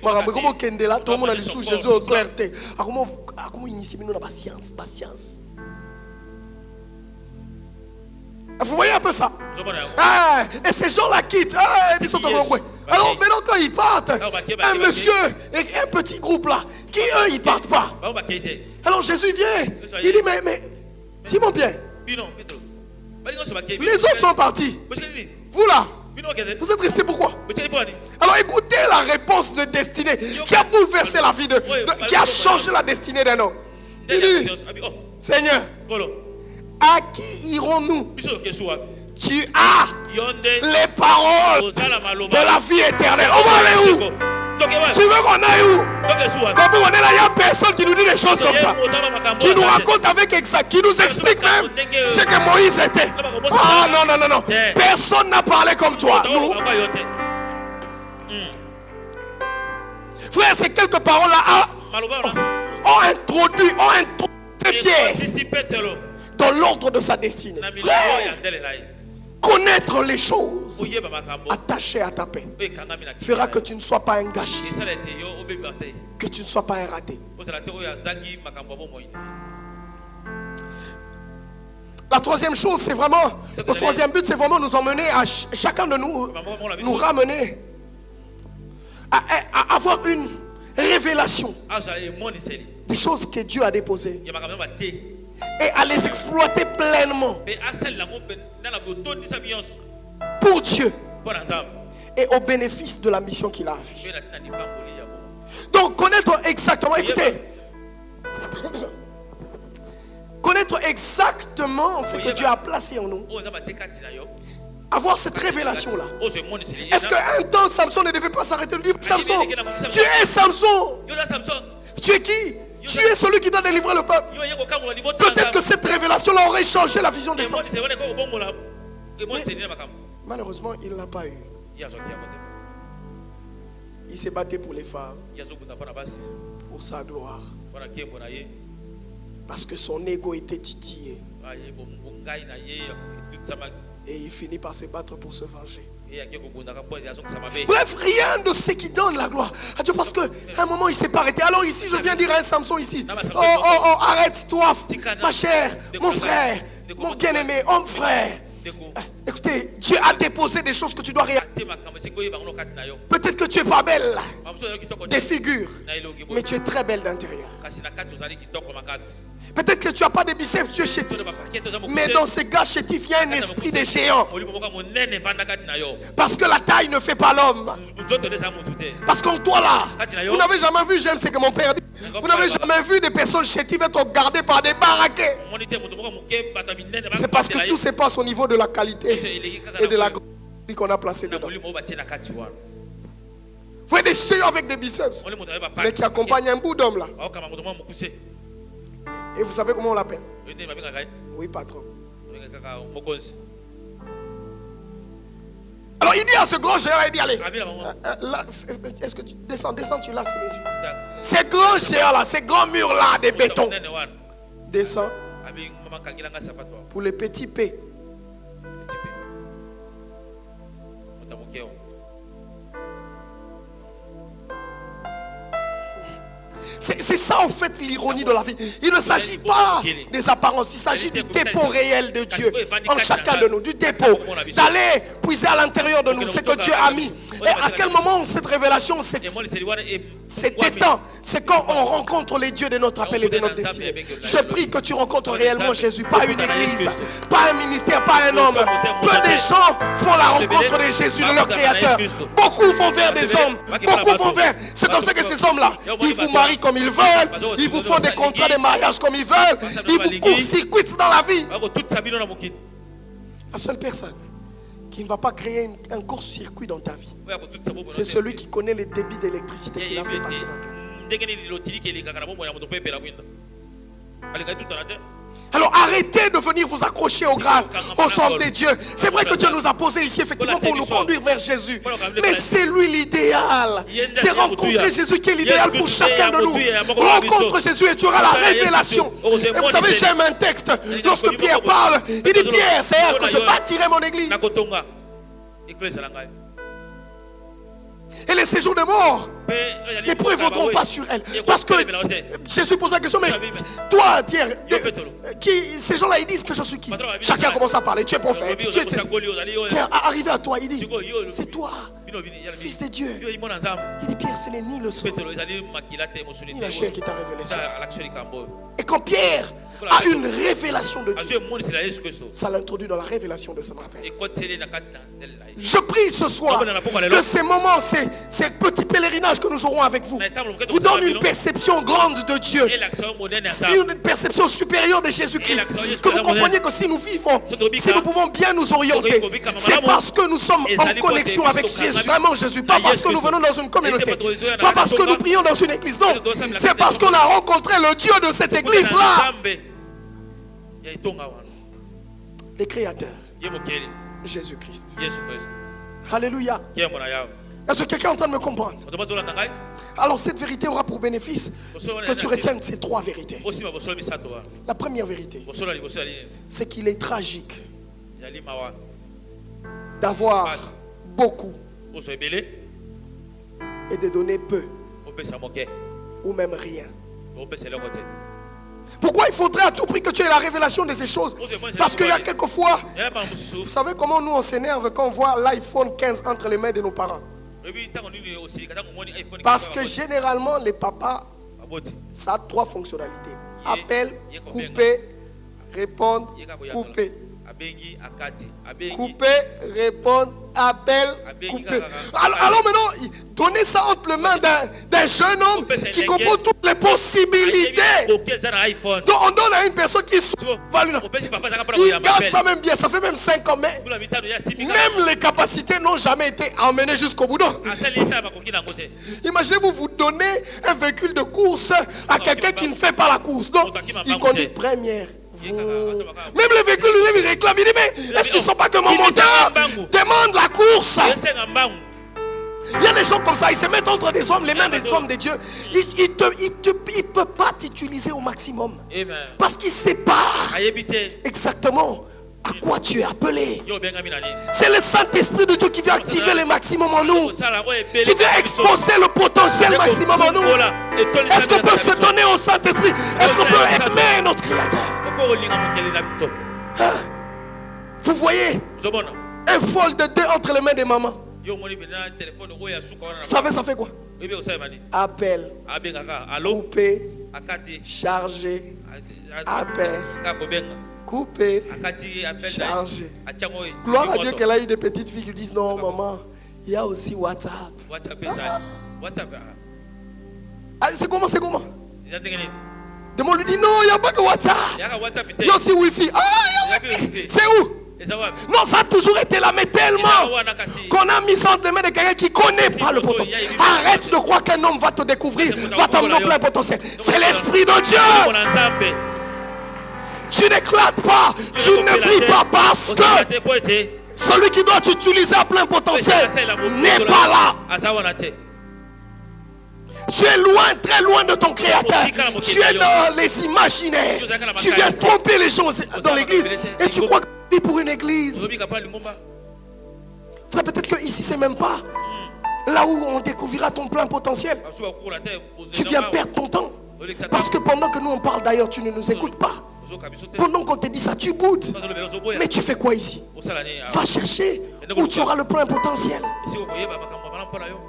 Mara comme kendela tout le monde a les sous Jésus au clarté. Comment initier nous na science, patience. Vous voyez un peu ça? Et ces gens-là quittent. Alors maintenant quand ils partent, un monsieur et un petit groupe là, qui eux ils partent pas. Alors Jésus vient, il dit mais Simon bien. Les autres sont partis. Vous là, vous êtes restés pourquoi? Alors écoutez la réponse de destinée qui a bouleversé la vie qui a changé la destinée d'un homme. Il dit, Seigneur, à qui irons-nous? Tu as les paroles de la vie éternelle. On va aller où? Tu veux qu'on aille où? On est là, il n'y a personne qui nous dit des choses comme ça, qui nous raconte avec exact, qui nous explique même ce que Moïse était. Ah non, non, non, non. Personne n'a parlé comme toi. Nous. Frère, ces quelques paroles-là ont introduit Pierre dans l'ordre de sa destinée. Frère, connaître les choses attachées à ta paix fera que tu ne sois pas un gâchis, que tu ne sois pas un raté. La troisième chose, c'est vraiment, le troisième but, c'est vraiment nous emmener à chacun de nous ramener à avoir une révélation des choses que Dieu a déposées et à les exploiter pleinement pour Dieu et au bénéfice de la mission qu'il a affichée. Donc connaître exactement, écoutez, connaître exactement ce que Dieu a placé en nous, avoir cette révélation là. Est-ce qu'un temps Samson ne devait pas s'arrêter de dire, Samson, tu es Samson, tu es qui? Tu es celui qui doit délivrer le peuple. Peut-être que cette révélation là aurait changé la vision des hommes. Malheureusement, il ne l'a pas eu. Il s'est battu pour les femmes, pour sa gloire, parce que son ego était titillé. Et il finit par se battre pour se venger. Bref, rien de ce qui donne la gloire à Dieu, parce qu'à un moment il s'est pas arrêté. Alors ici, je viens dire à un Samson ici, oh, arrête-toi, ma chère, mon frère, mon bien-aimé, homme frère. Écoutez, Dieu a déposé des choses que tu dois réaliser. Peut-être que tu es pas belle des figures, mais tu es très belle d'intérieur. Peut-être que tu n'as pas de biceps, tu es chétif. Mais dans ce gars chétif, il y a un esprit de géant. Parce que la taille ne fait pas l'homme. Parce qu'en toi là, vous n'avez jamais vu, j'aime ce que mon père dit, vous n'avez jamais vu des personnes chétives être gardées par des baraquets. C'est parce que tout se passe au niveau de la qualité et de la gloire qu'on a placée dedans. Vous voyez des géants avec des biceps, mais qui accompagnent un bout d'homme là. Et vous savez comment on l'appelle? Oui, patron. Alors il dit à ce grand géant, il dit allez, est-ce que tu descends, tu lasses mes yeux. Ces grands géants là, ces grands murs là de béton, descends pour les petits P. C'est ça en fait l'ironie de la vie. Il ne s'agit pas des apparences, il s'agit du dépôt réel de Dieu en chacun de nous, du dépôt, d'aller puiser à l'intérieur de nous ce que Dieu a mis. Et à quel moment cette révélation s'étend? C'est quand on rencontre les dieux de notre appel et de notre destinée. Je prie que tu rencontres réellement Jésus, pas une église, pas un ministère, pas un homme. Peu de gens font la rencontre de Jésus, de leur créateur. Beaucoup vont vers des hommes, beaucoup vont vers. C'est comme ça que ces hommes-là, ils vous marient comme ils veulent, ils vous font des contrats de mariage comme ils veulent, ils vous court-circuitent dans la vie. La seule personne qui ne va pas créer un court-circuit dans ta vie, c'est celui qui connaît les débits d'électricité qu'il a fait passer dans ta vie. Alors arrêtez de venir vous accrocher aux grâces, aux sommes de Dieu. C'est vrai que Dieu nous a posés ici effectivement pour nous conduire vers Jésus. Mais c'est lui l'idéal. C'est rencontrer Jésus qui est l'idéal pour chacun de nous. Rencontre Jésus et tu auras la révélation. Et vous savez, j'aime un texte. Lorsque Pierre parle, il dit Pierre, c'est à que je bâtirai mon église. Et les séjours de mort ne prévaudront pas sur elle. Parce que Jésus pose la question, mais toi Pierre, ces gens-là ils disent que je suis qui? Chacun commence à parler, tu es prophète, tu es... Pierre, arrivé à toi, il dit, c'est toi, fils de Dieu. Il dit Pierre, ce n'est ni le sang, ni la chair qui t'a révélé ça. Et quand Pierre a une révélation de Dieu, ça l'introduit dans la révélation de son appel. Je prie ce soir que ces moments, ces petits pèlerinages que nous aurons avec vous donnent une perception grande de Dieu, une perception supérieure de Jésus-Christ. Que vous compreniez que si nous vivons, si nous pouvons bien nous orienter, c'est parce que nous sommes en connexion avec Jésus, vraiment Jésus, pas parce que nous venons dans une communauté, pas parce que nous prions dans une église, non, c'est parce qu'on a rencontré le Dieu de cette église-là. Les créateurs, Jésus-Christ. Alléluia. Est-ce que quelqu'un est en train de me comprendre? Alors cette vérité aura pour bénéfice que tu retiennes ces trois vérités. La première vérité, c'est qu'il est tragique d'avoir beaucoup et de donner peu ou même rien. Pourquoi il faudrait à tout prix que tu aies la révélation de ces choses? Parce qu'il y a quelquefois, vous savez comment nous on s'énerve quand on voit l'iPhone 15 entre les mains de nos parents? Parce que généralement les papas, ça a trois fonctionnalités: appel, couper, répondre, couper. Couper, répondre, appel, couper. Alors maintenant, donnez ça entre les mains d'un jeune homme qui comprend toutes les possibilités. Donc on donne à une personne qui il garde ça même bien, ça fait même 5 ans, mais même les capacités n'ont jamais été emmenées jusqu'au bout. Imaginez-vous, vous donnez un véhicule de course à quelqu'un qui ne fait pas la course. Donc il conduit première. Même les véhicules lui-même ils réclament. Il dit mais est-ce que tu ne sens pas que mon moteur demande la course? Il y a des gens comme ça, ils se mettent entre des hommes, les mains des hommes de Dieu. Il ne peut pas t'utiliser au maximum. Parce qu'il ne sait pas exactement à à quoi tu es appelé. C'est le Saint-Esprit de Dieu qui vient activer les maximums en nous, qui vient exposer le potentiel maximum en nous. Est-ce qu'on peut se donner au Saint-Esprit? Est-ce qu'on peut aimer notre Créateur? Hein? Vous voyez un fold de thé entre les mains des mamans. Vous savez ça fait quoi? Appel, couper, charger, appel, couper, charger. Gloire à Dieu qu'elle a eu des petites filles qui disent non maman, il y a aussi WhatsApp. Ah, c'est comment? Demande lui dit non, il n'y a pas que WhatsApp. Il y a aussi Wi-Fi. Ah, il y a Wi-Fi. C'est où? Non, ça a toujours été là, mais tellement qu'on a mis ça entre les mains de quelqu'un qui ne connaît pas le potentiel. Arrête de croire qu'un homme va te découvrir, va t'emmener au plein potentiel. C'est l'Esprit de Dieu. Tu n'éclates pas, tu ne brilles pas parce que celui qui doit t'utiliser à plein potentiel n'est pas là. Tu es loin, très loin de ton Créateur. Tu es dans les imaginaires. Tu viens tromper les gens dans l'église et tu crois que tu es pour une église. Frère, peut-être que ici c'est même pas là où on découvrira ton plein potentiel. Tu viens perdre ton temps. Parce que pendant que nous on parle d'ailleurs, tu ne nous écoutes pas. Pendant qu'on te dit ça, tu boudes. Mais tu fais quoi ici? Va chercher où tu auras le plein potentiel.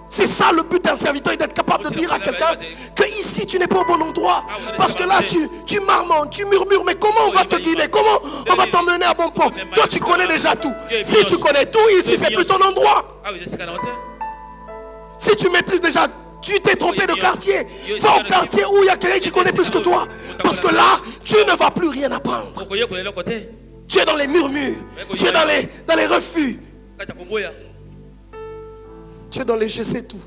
C'est ça le but d'un serviteur, d'être capable de dire à quelqu'un que ici tu n'es pas au bon endroit. Parce que là tu marmonnes, tu murmures. Mais comment on va te guider? Comment on va t'emmener à bon port? Toi tu connais déjà tout. Si tu connais tout ici, c'est plus ton endroit. Si tu maîtrises déjà, tu t'es trompé de quartier. Va au quartier où il y a quelqu'un qui connaît plus que toi. Parce que là, tu ne vas plus rien apprendre. Tu es dans les murmures. Tu es dans les refus. Tu es dans les je sais tout.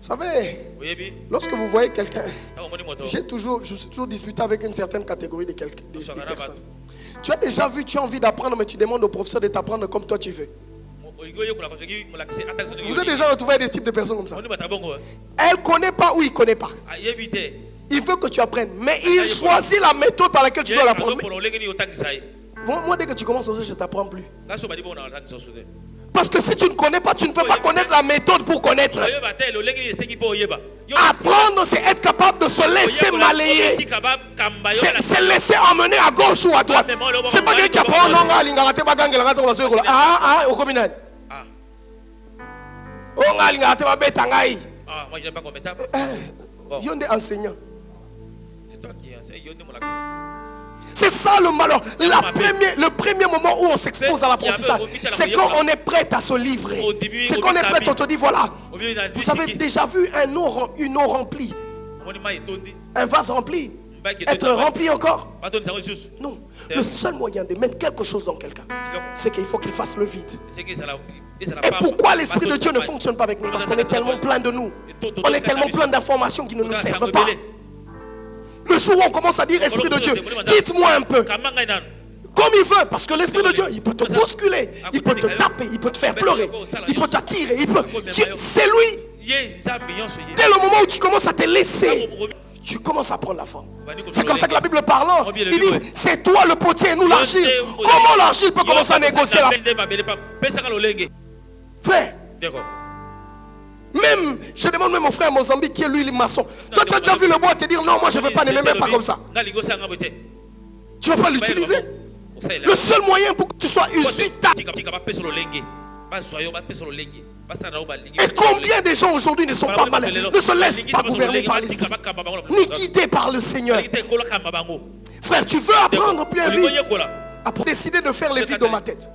Vous savez, lorsque vous voyez quelqu'un, je me suis toujours disputé avec une certaine catégorie de personnes. Tu as déjà vu, tu as envie d'apprendre, mais tu demandes au professeur de t'apprendre comme toi tu veux. Vous avez déjà retrouvé des types de personnes comme ça. Elle ne connaît pas ou il ne connaît pas. Il veut que tu apprennes, mais il choisit la méthode par laquelle tu dois l'apprendre. Moi, dès que tu commences à je ne t'apprends plus. Parce que si tu ne connais pas, tu ne peux pas connaître la méthode pour connaître. Apprendre, c'est être capable de se laisser malayer. C'est laisser emmener à gauche ou à droite. C'est pas quelqu'un qui apprend. Au communal. Moi, je n'aime pas qu'on m'étape. Il y a des enseignants. C'est toi qui enseignes. C'est ça le malheur. Le premier moment où on s'expose à l'apprentissage, c'est quand on est prêt à se livrer. C'est quand on est prêt, on te dit voilà. Vous avez déjà vu une eau remplie, un vase rempli, être rempli encore? Non. Le seul moyen de mettre quelque chose dans quelqu'un, c'est qu'il faut qu'il fasse le vide. Et pourquoi l'Esprit de Dieu ne fonctionne pas avec nous? Parce qu'on est tellement plein de nous. On est tellement plein d'informations qui ne nous servent pas. Le jour où on commence à dire Esprit de Dieu, quitte-moi un peu. Comme il veut, parce que l'Esprit de Dieu, il peut te bousculer, il peut te taper, il peut te faire pleurer, il peut t'attirer, c'est lui. Dès le moment où tu commences à te laisser, tu commences à prendre la forme. C'est comme ça que la Bible parlant, il dit, c'est toi le potier et nous l'argile. Comment l'argile peut commencer à négocier la frère? Même, je demande même mon frère Mozambique qui est lui le maçon. Toi tu as déjà vu le bois te dire non, moi je ne veux pas, ne m'aime pas comme ça. Tu ne vas pas l'utiliser. Le seul moyen pour que tu sois usitable. Et combien de gens aujourd'hui ne sont pas malins, ne se laissent pas gouverner par l'esprit, ni guidés par le Seigneur. Frère, tu veux apprendre bien vite. Après décider de faire les vides dans ma tête.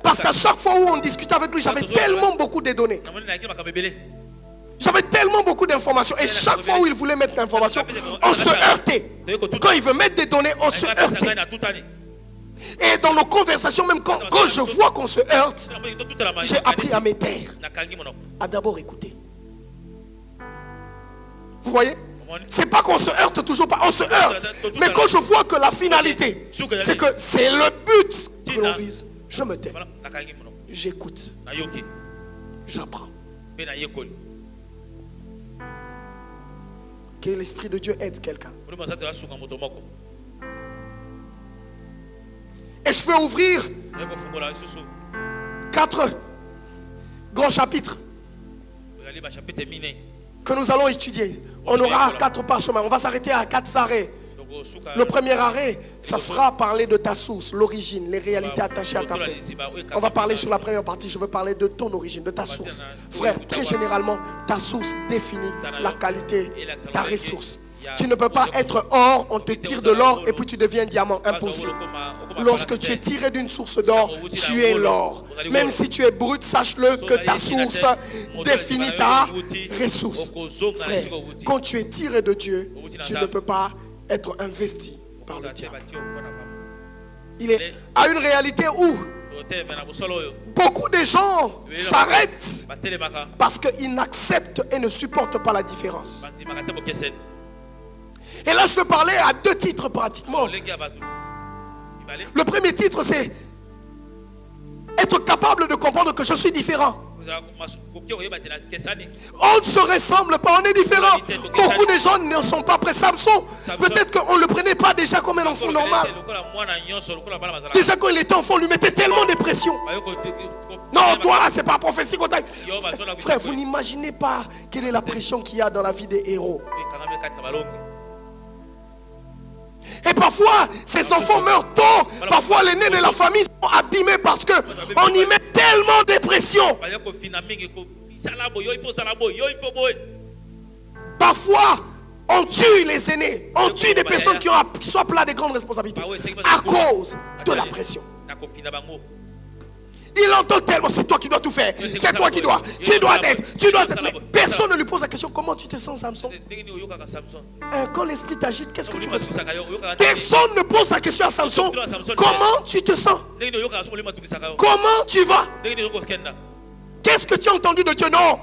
Parce qu'à chaque fois où on discutait avec lui, j'avais tellement beaucoup de données. J'avais tellement beaucoup d'informations. Et chaque fois où il voulait mettre l'information, on se heurtait. Quand il veut mettre des données, on se heurtait. Et dans nos conversations, même quand je vois qu'on se heurte, j'ai appris à me taire. À d'abord écouter. Vous voyez? C'est pas qu'on se heurte toujours pas, on se heurte. Mais quand je vois que la finalité, c'est que c'est le but que l'on vise, je me tais. J'écoute. J'apprends. Que l'Esprit de Dieu aide quelqu'un. Et je veux ouvrir 4 grands chapitres que nous allons étudier. On aura 4 parchemins. On va s'arrêter à 4 arrêts. Le premier arrêt, ça sera parler de ta source, l'origine, les réalités attachées à ta paix. On va parler sur la première partie. Je veux parler de ton origine, de ta source. Frère, très généralement, ta source définit la qualité de ta ressource. Tu ne peux pas être or, on te tire de l'or et puis tu deviens diamant. Impossible. Lorsque tu es tiré d'une source d'or, tu es l'or. Même si tu es brut, sache-le que ta source définit ta ressource. Frère, quand tu es tiré de Dieu, tu ne peux pas être investi par le diable. Il est à une réalité où beaucoup de gens s'arrêtent parce qu'ils n'acceptent et ne supportent pas la différence. Et là, je veux parler à 2 titres pratiquement. Le premier titre, c'est être capable de comprendre que je suis différent. On ne se ressemble pas, on est différent. Beaucoup de gens ne sont pas prêts. Samson, peut-être qu'on ne le prenait pas déjà comme un enfant normal. Déjà quand il était enfant, on lui mettait tellement de pression. Non, toi, c'est pas prophétie qu'on t'a. Frère, vous n'imaginez pas quelle est la pression qu'il y a dans la vie des héros. Et parfois, ces enfants meurent tôt. Parfois, les nés de la famille sont abîmés parce qu'on y met tellement de pression. Parfois, on tue les aînés. On tue des personnes qui sont appelées à de grandes responsabilités à cause de la pression. Il entend tellement, c'est toi qui dois tout faire. C'est toi qui dois. Tu dois être. Mais personne ne lui pose la question, comment tu te sens, Samson? Quand l'esprit t'agite, qu'est-ce que tu ressens? Personne ne pose la question à Samson. Comment tu te sens? Comment tu vas? Qu'est-ce que tu as entendu de Dieu? Non.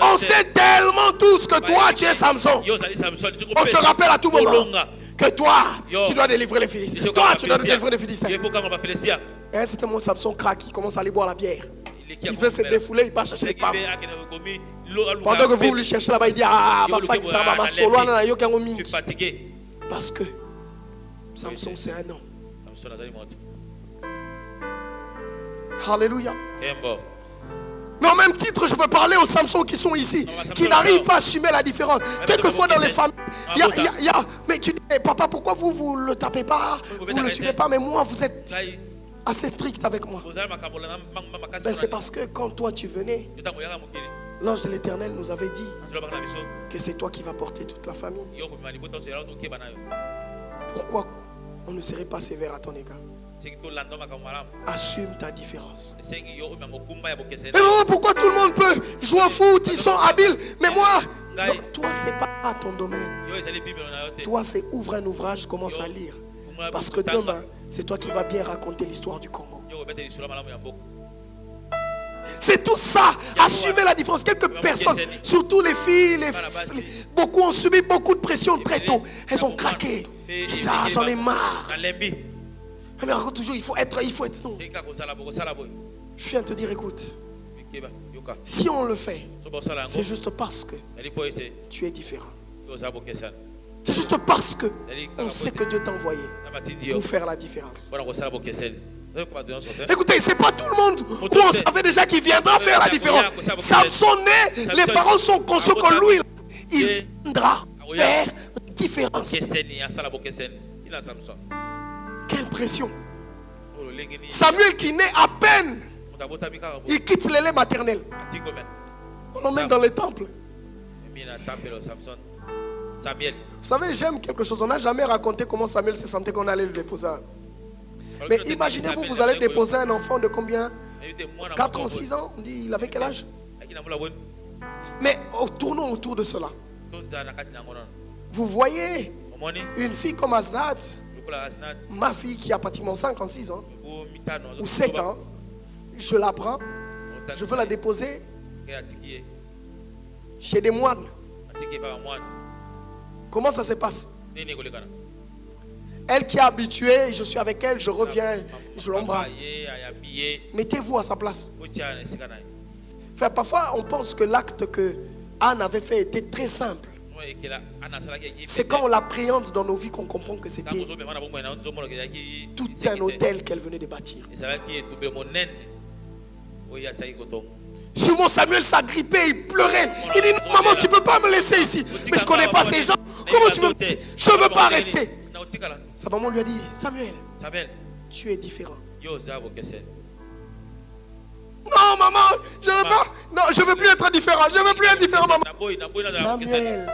On sait tellement tous que toi, tu es Samson. On te rappelle à tout moment que toi, tu dois délivrer les Philistins. Toi, tu dois délivrer les Philistins. Et à un certain moment, Samson craque, il commence à aller boire la bière. Il veut se défouler, il part chercher les femmes. Pendant que vous lui cherchez là-bas, il dit, ah, ma femme, ça va, ma solo, parce que Samson, c'est un homme. Alléluia. Mais en même titre, je veux parler aux Samson qui sont ici, qui n'arrivent pas à assumer la différence. Quelquefois dans les familles, il y a, mais tu dis, papa, pourquoi vous ne le tapez pas, vous ne le suivez pas, mais moi, vous êtes assez strict avec moi. Ben, c'est parce que quand toi tu venais, l'ange de l'Éternel nous avait dit que c'est toi qui vas porter toute la famille. Pourquoi on ne serait pas sévère à ton égard? Assume ta différence. Mais pourquoi tout le monde peut jouer au foot, ils sont habiles, mais moi, non, toi c'est pas ton domaine. Toi c'est ouvre un ouvrage, commence à lire. Parce que demain, c'est toi qui vas bien raconter l'histoire du Congo. C'est tout ça. Assumer la différence. Quelques personnes, surtout les filles, beaucoup ont subi beaucoup de pression très tôt. Elles ont craqué. Ah, j'en ai marre. Mais raconte toujours, il faut être non. Je viens de te dire, écoute. Si on le fait, c'est juste parce que tu es différent. C'est juste parce que on sait que Dieu t'a envoyé pour faire la différence. Écoutez, c'est pas tout le monde où on savait déjà qu'il viendra faire la différence. Samson né, les parents sont conscients que lui, il viendra faire la différence. Quelle pression. Samuel qui naît à peine, il quitte les laits maternels. On l'emmène dans le temple. Vous savez, j'aime quelque chose. On n'a jamais raconté comment Samuel se sentait qu'on allait le déposer. Mais imaginez-vous, vous allez déposer un enfant de combien? 4 ans, 6 ans? On dit, il avait quel âge? Mais tournons autour de cela. Vous voyez une fille comme Asnat, ma fille qui a pratiquement 5 ans, 6 ans, ou 7 ans, je la prends, je veux la déposer chez des moines. Comment ça se passe? Elle qui est habituée, je suis avec elle, je reviens, je l'embrasse. Mettez-vous à sa place. Enfin, parfois, on pense que l'acte que Anne avait fait était très simple. C'est quand on l'appréhende dans nos vies qu'on comprend que c'était tout un hôtel qu'elle venait de bâtir. Simon Samuel s'agrippait, il pleurait. Il dit, maman, tu ne peux pas me laisser ici. Mais je ne connais pas ces gens. Comment tu veux me laisser? Je ne veux pas rester. Sa maman lui a dit, Samuel, tu es différent. Non, maman, je ne veux pas. Non, je ne veux plus être différent. Je ne veux plus être différent, maman. Samuel,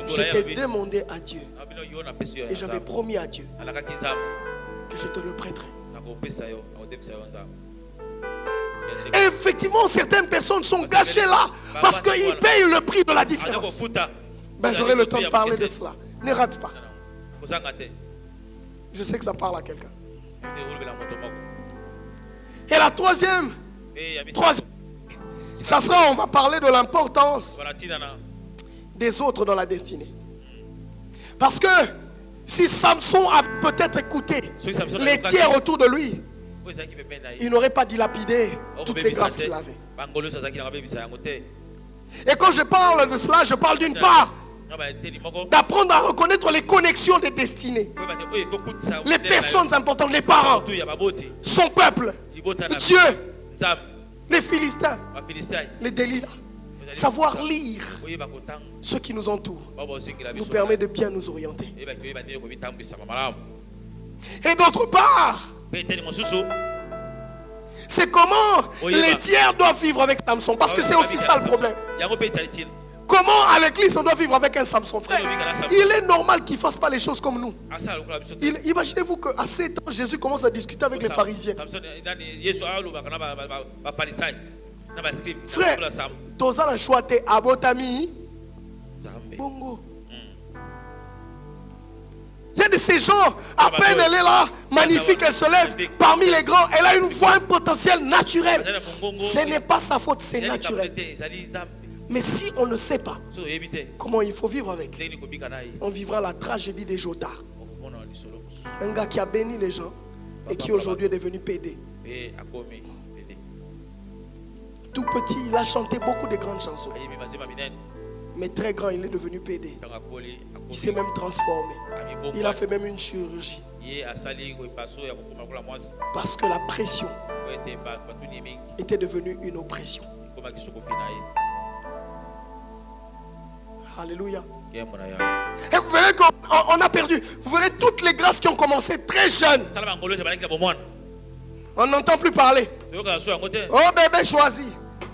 je t'ai demandé à Dieu. Et j'avais promis à Dieu que je te le prêterai. Et effectivement, certaines personnes sont gâchées là parce qu'ils payent le prix de la différence. Ben, j'aurai le temps de parler de cela. Ne rate pas. Je sais que ça parle à quelqu'un. Et la troisième, ça sera, on va parler de l'importance des autres dans la destinée. Parce que si Samson avait peut-être écouté les tiers autour de lui, il n'aurait pas dilapidé toutes les grâces qu'il avait. Et quand je parle de cela, je parle d'une part d'apprendre à reconnaître les connexions des destinées, les personnes importantes, les parents, son peuple, Dieu, les Philistins, les Delilah. Savoir lire ce qui nous entoure nous permet de bien nous orienter. Et d'autre part, c'est comment les tiers doivent vivre avec Samson. Parce que c'est aussi ça le problème. Comment à l'église on doit vivre avec un Samson, frère? Il est normal qu'il ne fasse pas les choses comme nous. Imaginez-vous qu'à 7 ans, Jésus commence à discuter avec les pharisiens. Frère, Toza la choité abotami bongo. Il y a de ces gens, à peine elle est là, magnifique, elle se lève parmi les grands, elle a une voix, un potentiel naturel. Ce n'est pas sa faute, c'est naturel. Mais si on ne sait pas comment il faut vivre avec, on vivra la tragédie des jotards. Un gars qui a béni les gens et qui aujourd'hui est devenu PD. Tout petit, il a chanté beaucoup de grandes chansons. Mais très grand, il est devenu PD. Il s'est même transformé. Il a fait même une chirurgie. Parce que la pression était devenue une oppression. Alléluia. Et vous verrez qu'on a perdu. Vous verrez toutes les grâces qui ont commencé très jeunes. On n'entend plus parler. Oh bébé choisi.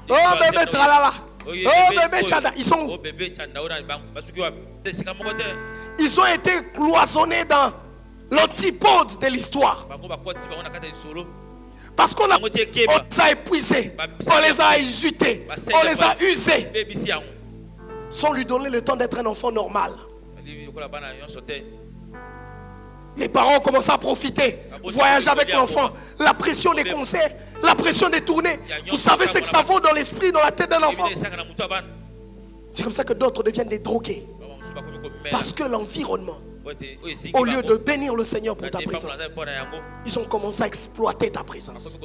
Oh bébé tralala. Oh bébé tchada. Ils ont été cloisonnés dans l'antipode de l'histoire. Parce qu'on les a épuisés. On les a exultés. On les a usés. Sans lui donner le temps d'être un enfant normal. Les parents ont commencé à profiter, voyager avec l'enfant, la pression des concerts, la pression des tournées. Vous savez ce que ça vaut dans l'esprit, dans la tête d'un enfant. C'est comme ça que d'autres deviennent des drogués. Parce que l'environnement, au lieu de bénir le Seigneur pour ta présence, ils ont commencé à exploiter ta présence.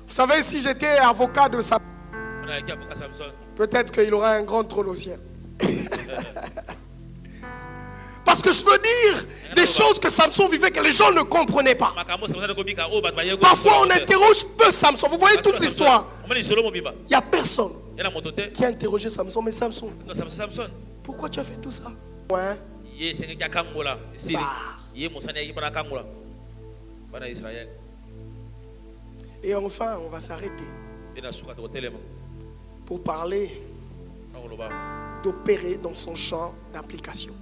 Vous savez, si j'étais avocat de Samson, peut-être qu'il aurait un grand trône au ciel. Parce que je veux dire des choses que Samson vivait que les gens ne comprenaient pas. Parfois on interroge peu Samson. Vous voyez toute l'histoire. Il n'y a personne qui a interrogé Samson. Mais Samson, pourquoi tu as fait tout ça? Ouais. Et enfin, on va s'arrêter pour parler d'opérer dans son champ d'application,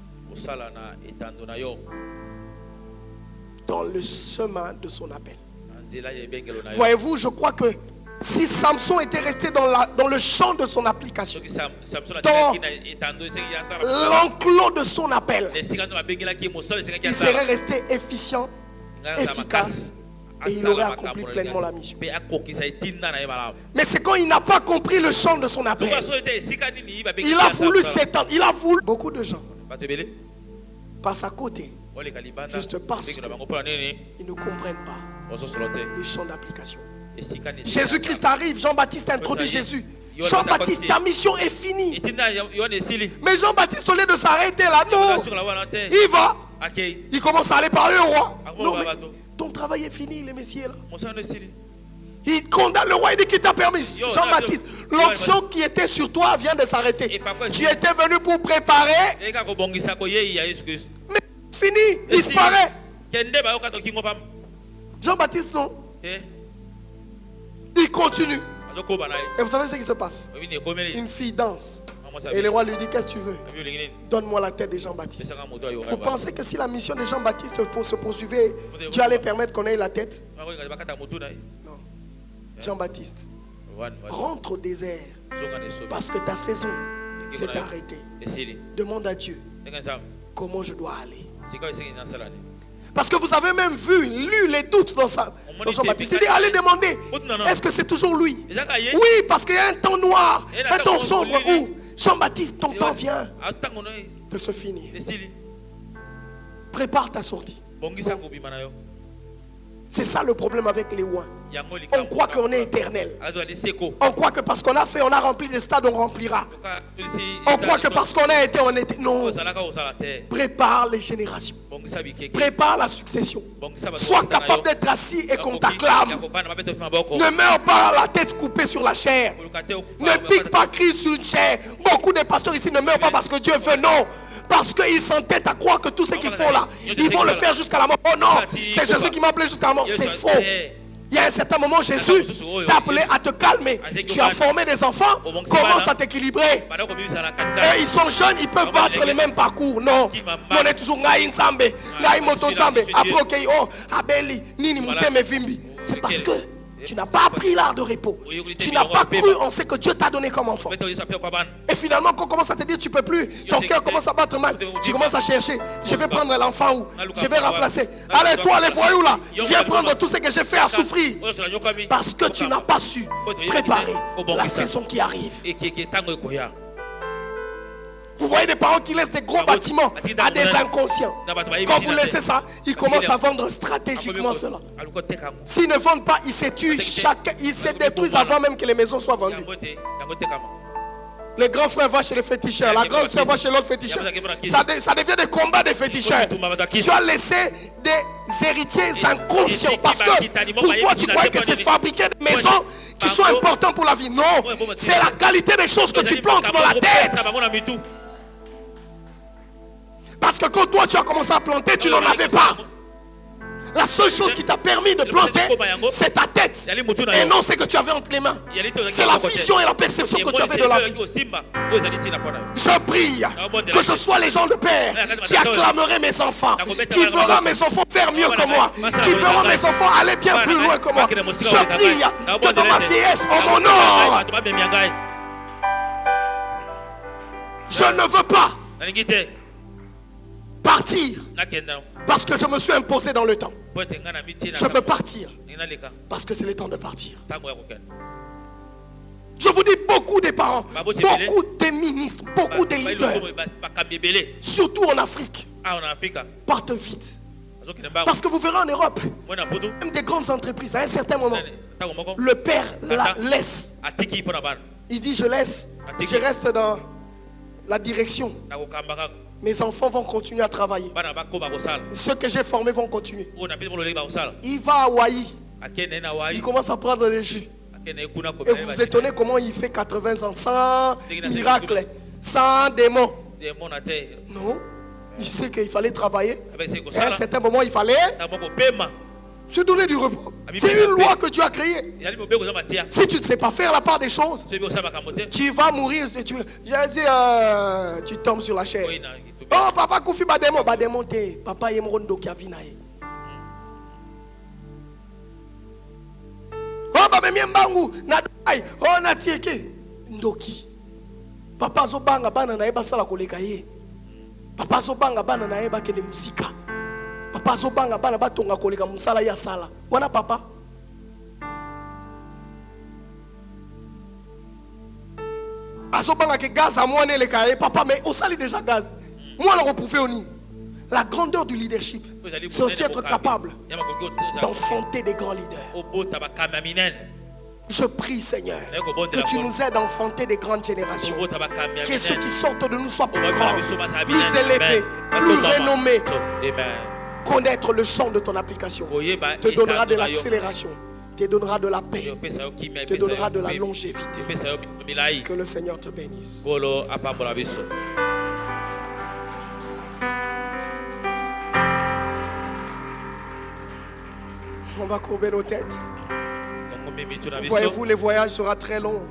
dans le chemin de son appel. Voyez-vous, je crois que si Samson était resté dans le champ de son application, dans l'enclos de son appel, il serait resté efficient, efficace, et il aurait accompli pleinement la mission. Mais c'est quand il n'a pas compris le champ de son appel. Il a voulu s'étendre. Il a voulu. Beaucoup de gens passent à côté juste parce qu'ils ne comprennent pas les champs d'application. Jésus-Christ arrive, Jean-Baptiste introduit Jésus. Jean-Baptiste, ta mission est finie. Mais Jean-Baptiste, au lieu de s'arrêter là, non, il va. Il commence à aller parler au roi. Non, mais ton travail est fini, le Messie est là. Il condamne le roi et dit qu'il t'a permis. Jean-Baptiste, l'onction qui était sur toi vient de s'arrêter. Tu étais venu pour préparer. Mais fini, disparaît. Jean-Baptiste, non. Il continue. Et vous savez ce qui se passe? Une fille danse. Et le roi lui dit, qu'est-ce que tu veux? Donne-moi la tête de Jean-Baptiste. Vous pensez que si la mission de Jean-Baptiste se poursuivait, Dieu allait permettre qu'on ait la tête? Non. Jean-Baptiste, rentre au désert parce que ta saison s'est arrêtée. Demande à Dieu comment je dois aller. Parce que vous avez même lu les doutes dans Jean-Baptiste. Il dit, allez demander, est-ce que c'est toujours lui? Oui, parce qu'il y a un temps noir, un temps sombre où Jean-Baptiste, ton temps vient de se finir. Prépare ta sortie. C'est ça le problème avec les ouins. On croit qu'on est éternel. On croit que parce qu'on a fait, on a rempli des stades, on remplira. On croit que parce qu'on a été, on était. Non. Prépare les générations. Prépare la succession. Sois capable d'être assis et qu'on t'acclame. Ne meurs pas la tête coupée sur la chair. Ne pique pas Christ sur une chair. Beaucoup de pasteurs ici ne meurent pas parce que Dieu veut, non. Parce qu'ils s'entêtent à croire que tout ce qu'ils font là, ils vont le faire jusqu'à la mort. Oh non, c'est Jésus qui m'a appelé jusqu'à la mort. C'est faux. Il y a un certain moment, Jésus t'a appelé à te calmer. Tu as formé des enfants, commence à t'équilibrer. Et ils sont jeunes, ils peuvent battre les mêmes parcours. Non, on est toujours Ngaï Nzambe, Ngaï Moto Nzambe, après oh, Abeli, Nini Mouteme Vimbi. C'est parce que tu n'as pas appris l'art de repos. Tu n'as pas cru en ce que Dieu t'a donné comme enfant. Et finalement, quand on commence à te dire tu ne peux plus, ton cœur commence à battre mal. Tu commences à chercher. Je vais prendre l'enfant où? Je vais remplacer. Allez, toi, les voyous là, viens prendre tout ce que j'ai fait à souffrir. Parce que tu n'as pas su préparer la saison qui arrive. Vous voyez des parents qui laissent des gros bâtiments à des inconscients. Quand vous laissez ça, ils commencent à vendre stratégiquement cela. S'ils ne vendent pas, ils se tuent, ils se détruisent avant même que les maisons soient vendues. Le grand frère va chez le féticheur, la grande soeur va chez l'autre féticheur. Ça devient des combats des féticheurs. Tu as laissé des héritiers inconscients. Parce que pour toi, tu crois que c'est fabriquer des maisons qui sont importantes pour la vie. Non, c'est la qualité des choses que tu plantes dans la tête. Parce que quand toi tu as commencé à planter, tu n'en avais pas. La seule chose qui t'a permis de planter, c'est ta tête. Et non ce que tu avais entre les mains. C'est la vision et la perception que tu avais de la vie. Je prie que je sois les gens de Père qui acclameraient mes enfants, qui verront mes enfants faire mieux que moi, qui verront mes enfants aller bien plus loin que moi. Je prie que dans ma vieillesse, en mon nom, je ne veux pas partir parce que je me suis imposé dans le temps. Je veux partir parce que c'est le temps de partir. Je vous dis, beaucoup de parents, beaucoup de ministres, beaucoup de leaders, surtout en Afrique, partent vite. Parce que vous verrez en Europe, même des grandes entreprises, à un certain moment, le père la laisse. Il dit, je laisse, je reste dans la direction. Mes enfants vont continuer à travailler. Ceux que j'ai formés vont continuer. Il va à Hawaï. Il commence à prendre le jus. Et vous vous étonnez comment il fait 80 ans sans miracle, sans démon. Non, il sait qu'il fallait travailler. Et à un certain moment, il fallait se donner du repos. C'est une loi que Dieu a créée. Si tu ne sais pas faire la part des choses, tu vas mourir. Tu tombes sur la chair. Oh, papa Koufi Bademo, Bademo te. Papa Yemrondo qui a vinae. Oh, Babe Miembangu, Nadai, oh, Natieke, Ndoki. Papa Zobanga, Bana Naeba Sala Kolekaye. Papa Zobanga, Bana Naeba Kene Musika. Papa Zobanga, Bana Batonga Koleka Musala Ya Sala. Wana papa. Azobanga ke gaz à moi, Nelekaye. Papa, mais au sali déjà gaz. Moi, on a repouvé au nid. La grandeur du leadership, c'est aussi être capable d'enfanter des grands leaders. Je prie, Seigneur, que tu nous aides à enfanter des grandes générations. Que ceux qui sortent de nous soient plus grands, plus élevés, plus renommés. Connaître le champ de ton application te donnera de l'accélération, te donnera de la paix, te donnera de la longévité. Que le Seigneur te bénisse. On va courber nos têtes. Voyez-vous, le voyage sera très long.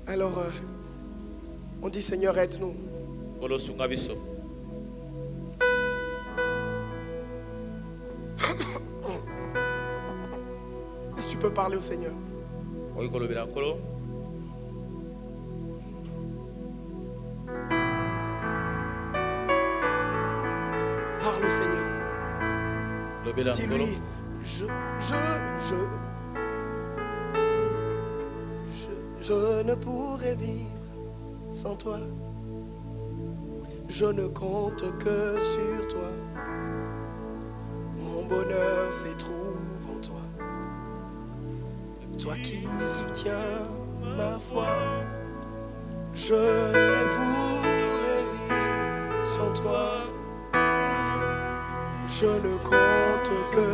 Alors, on dit Seigneur, aide-nous. Est-ce que tu peux parler au Seigneur? Parle au Seigneur. Dis-lui, je ne pourrais vivre sans toi. Je ne compte que sur toi. Mon bonheur se trouve en toi. Toi qui soutiens ma foi. Je ne pourrais vivre sans toi. Je ne compte que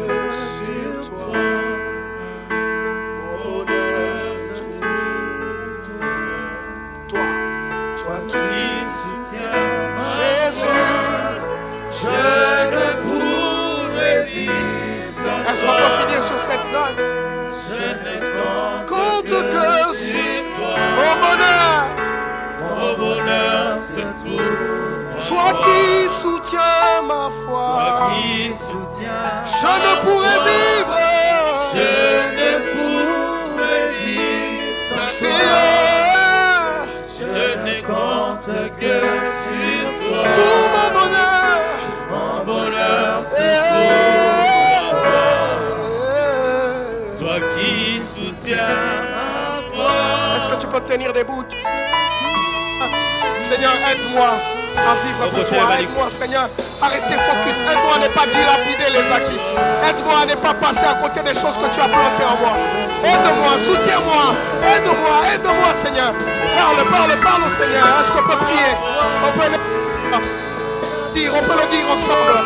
sur toi. Mon bonheur se trouve en toi. Toi qui soutiens Jésus, je ne pourrais vivre sans toi. Est-ce qu'on peut finir sur cette note? Je ne compte que sur toi. Mon bonheur se trouve. Toi qui soutiens ma foi, toi qui soutiens je ne pourrais vivre, je ne pourrais vivre sans toi. Je ne compte que sur toi. Tout mon bonheur se trouve en toi. Toi qui soutiens ma foi. Est-ce que tu peux tenir debout? Seigneur, aide-moi à vivre pour toi. Aide-moi, Seigneur, à rester focus. Aide-moi à ne pas dilapider les acquis. Aide-moi à ne pas passer à côté des choses que tu as plantées en moi. Aide-moi, soutiens-moi. Aide-moi, Seigneur. Parle au Seigneur. Est-ce qu'on peut prier? On peut le dire ensemble.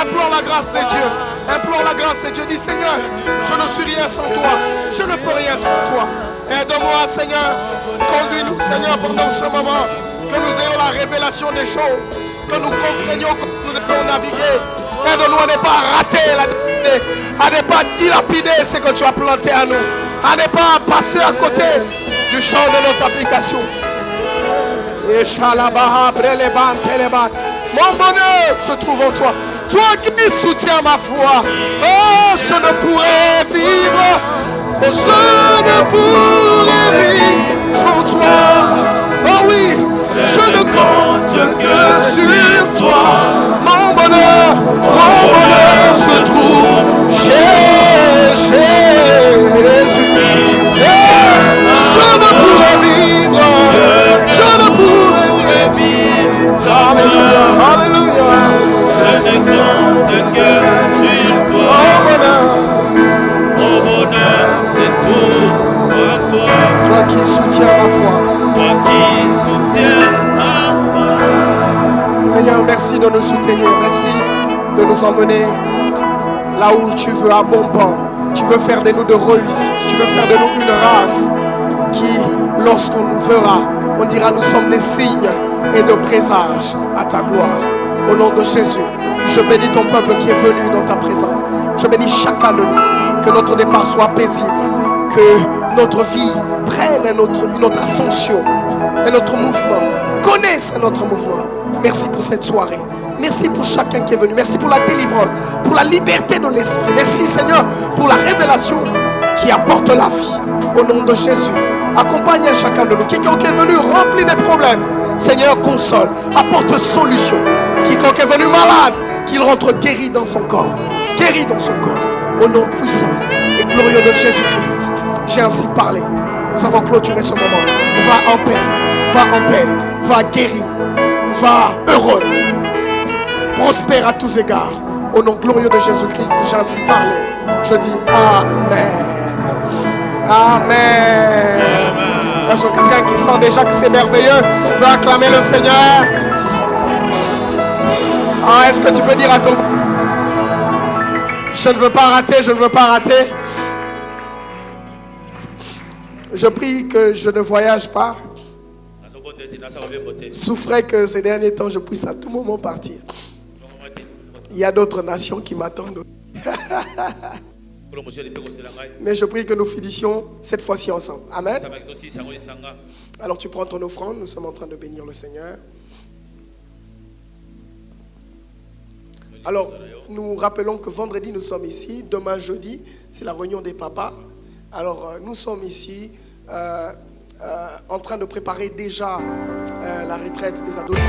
Implore la grâce de Dieu. Implore la grâce de Dieu. Dis, Seigneur, je ne suis rien sans toi. Je ne peux rien sans toi. Aide-moi, Seigneur. Conduis-nous, Seigneur, pendant ce moment. Que nous ayons la révélation des choses, que nous comprenions comment nous devons naviguer. Aide-nous à ne pas rater la destinée, à ne pas dilapider ce que tu as planté à nous, à ne pas passer à côté du champ de notre application. Mon bonheur se trouve en toi. Toi qui soutiens ma foi. Oh, je ne pourrais vivre. Oh, je ne pourrais vivre sans toi. Oh oui. Je ne compte que sur toi. Mon bonheur se trouve chez Jésus. Je ne pourrais vivre. Je ne pourrais vivre sans toi. Alléluia. Je ne compte que sur toi. Mon bonheur se trouve en toi. Toi qui soutiens ma foi. Toi qui soutiens ma foi. Seigneur, merci de nous soutenir. Merci de nous emmener là où tu veux, à bon port. Tu veux faire de nous de réussite. Tu veux faire de nous une race qui, lorsqu'on nous verra, on dira nous sommes des signes et de présages à ta gloire. Au nom de Jésus, je bénis ton peuple qui est venu dans ta présence. Je bénis chacun de nous. Que notre départ soit paisible. Que notre vie prenne notre ascension et notre mouvement. Connaisse notre mouvement. Merci pour cette soirée. Merci pour chacun qui est venu. Merci pour la délivrance, pour la liberté de l'esprit. Merci Seigneur pour la révélation qui apporte la vie. Au nom de Jésus, accompagne chacun de nous. Quiconque est venu rempli des problèmes, Seigneur, console, apporte solution. Quiconque est venu malade, qu'il rentre guéri dans son corps. Guéri dans son corps. Au nom puissant et glorieux de Jésus-Christ. J'ai ainsi parlé. Nous avons clôturé ce moment. Va en paix. Va en paix. Va guéri. Va heureux. prospère à tous égards. Au nom glorieux de Jésus-Christ, j'ai ainsi parlé. Je dis Amen. Amen. Est-ce que quelqu'un qui sent déjà que c'est merveilleux peut acclamer le Seigneur? Ah, est-ce que tu peux dire à ton... Je ne veux pas rater, je ne veux pas rater. Je prie que je ne voyage pas. Souffrais que ces derniers temps, je puisse à tout moment partir. Il y a d'autres nations qui m'attendent. Mais je prie que nous finissions cette fois-ci ensemble. Amen. Alors tu prends ton offrande, nous sommes en train de bénir le Seigneur. Alors, nous rappelons que vendredi, nous sommes ici. Demain, jeudi, c'est la réunion des papas. Alors, nous sommes ici en train de préparer déjà la retraite des adolescents.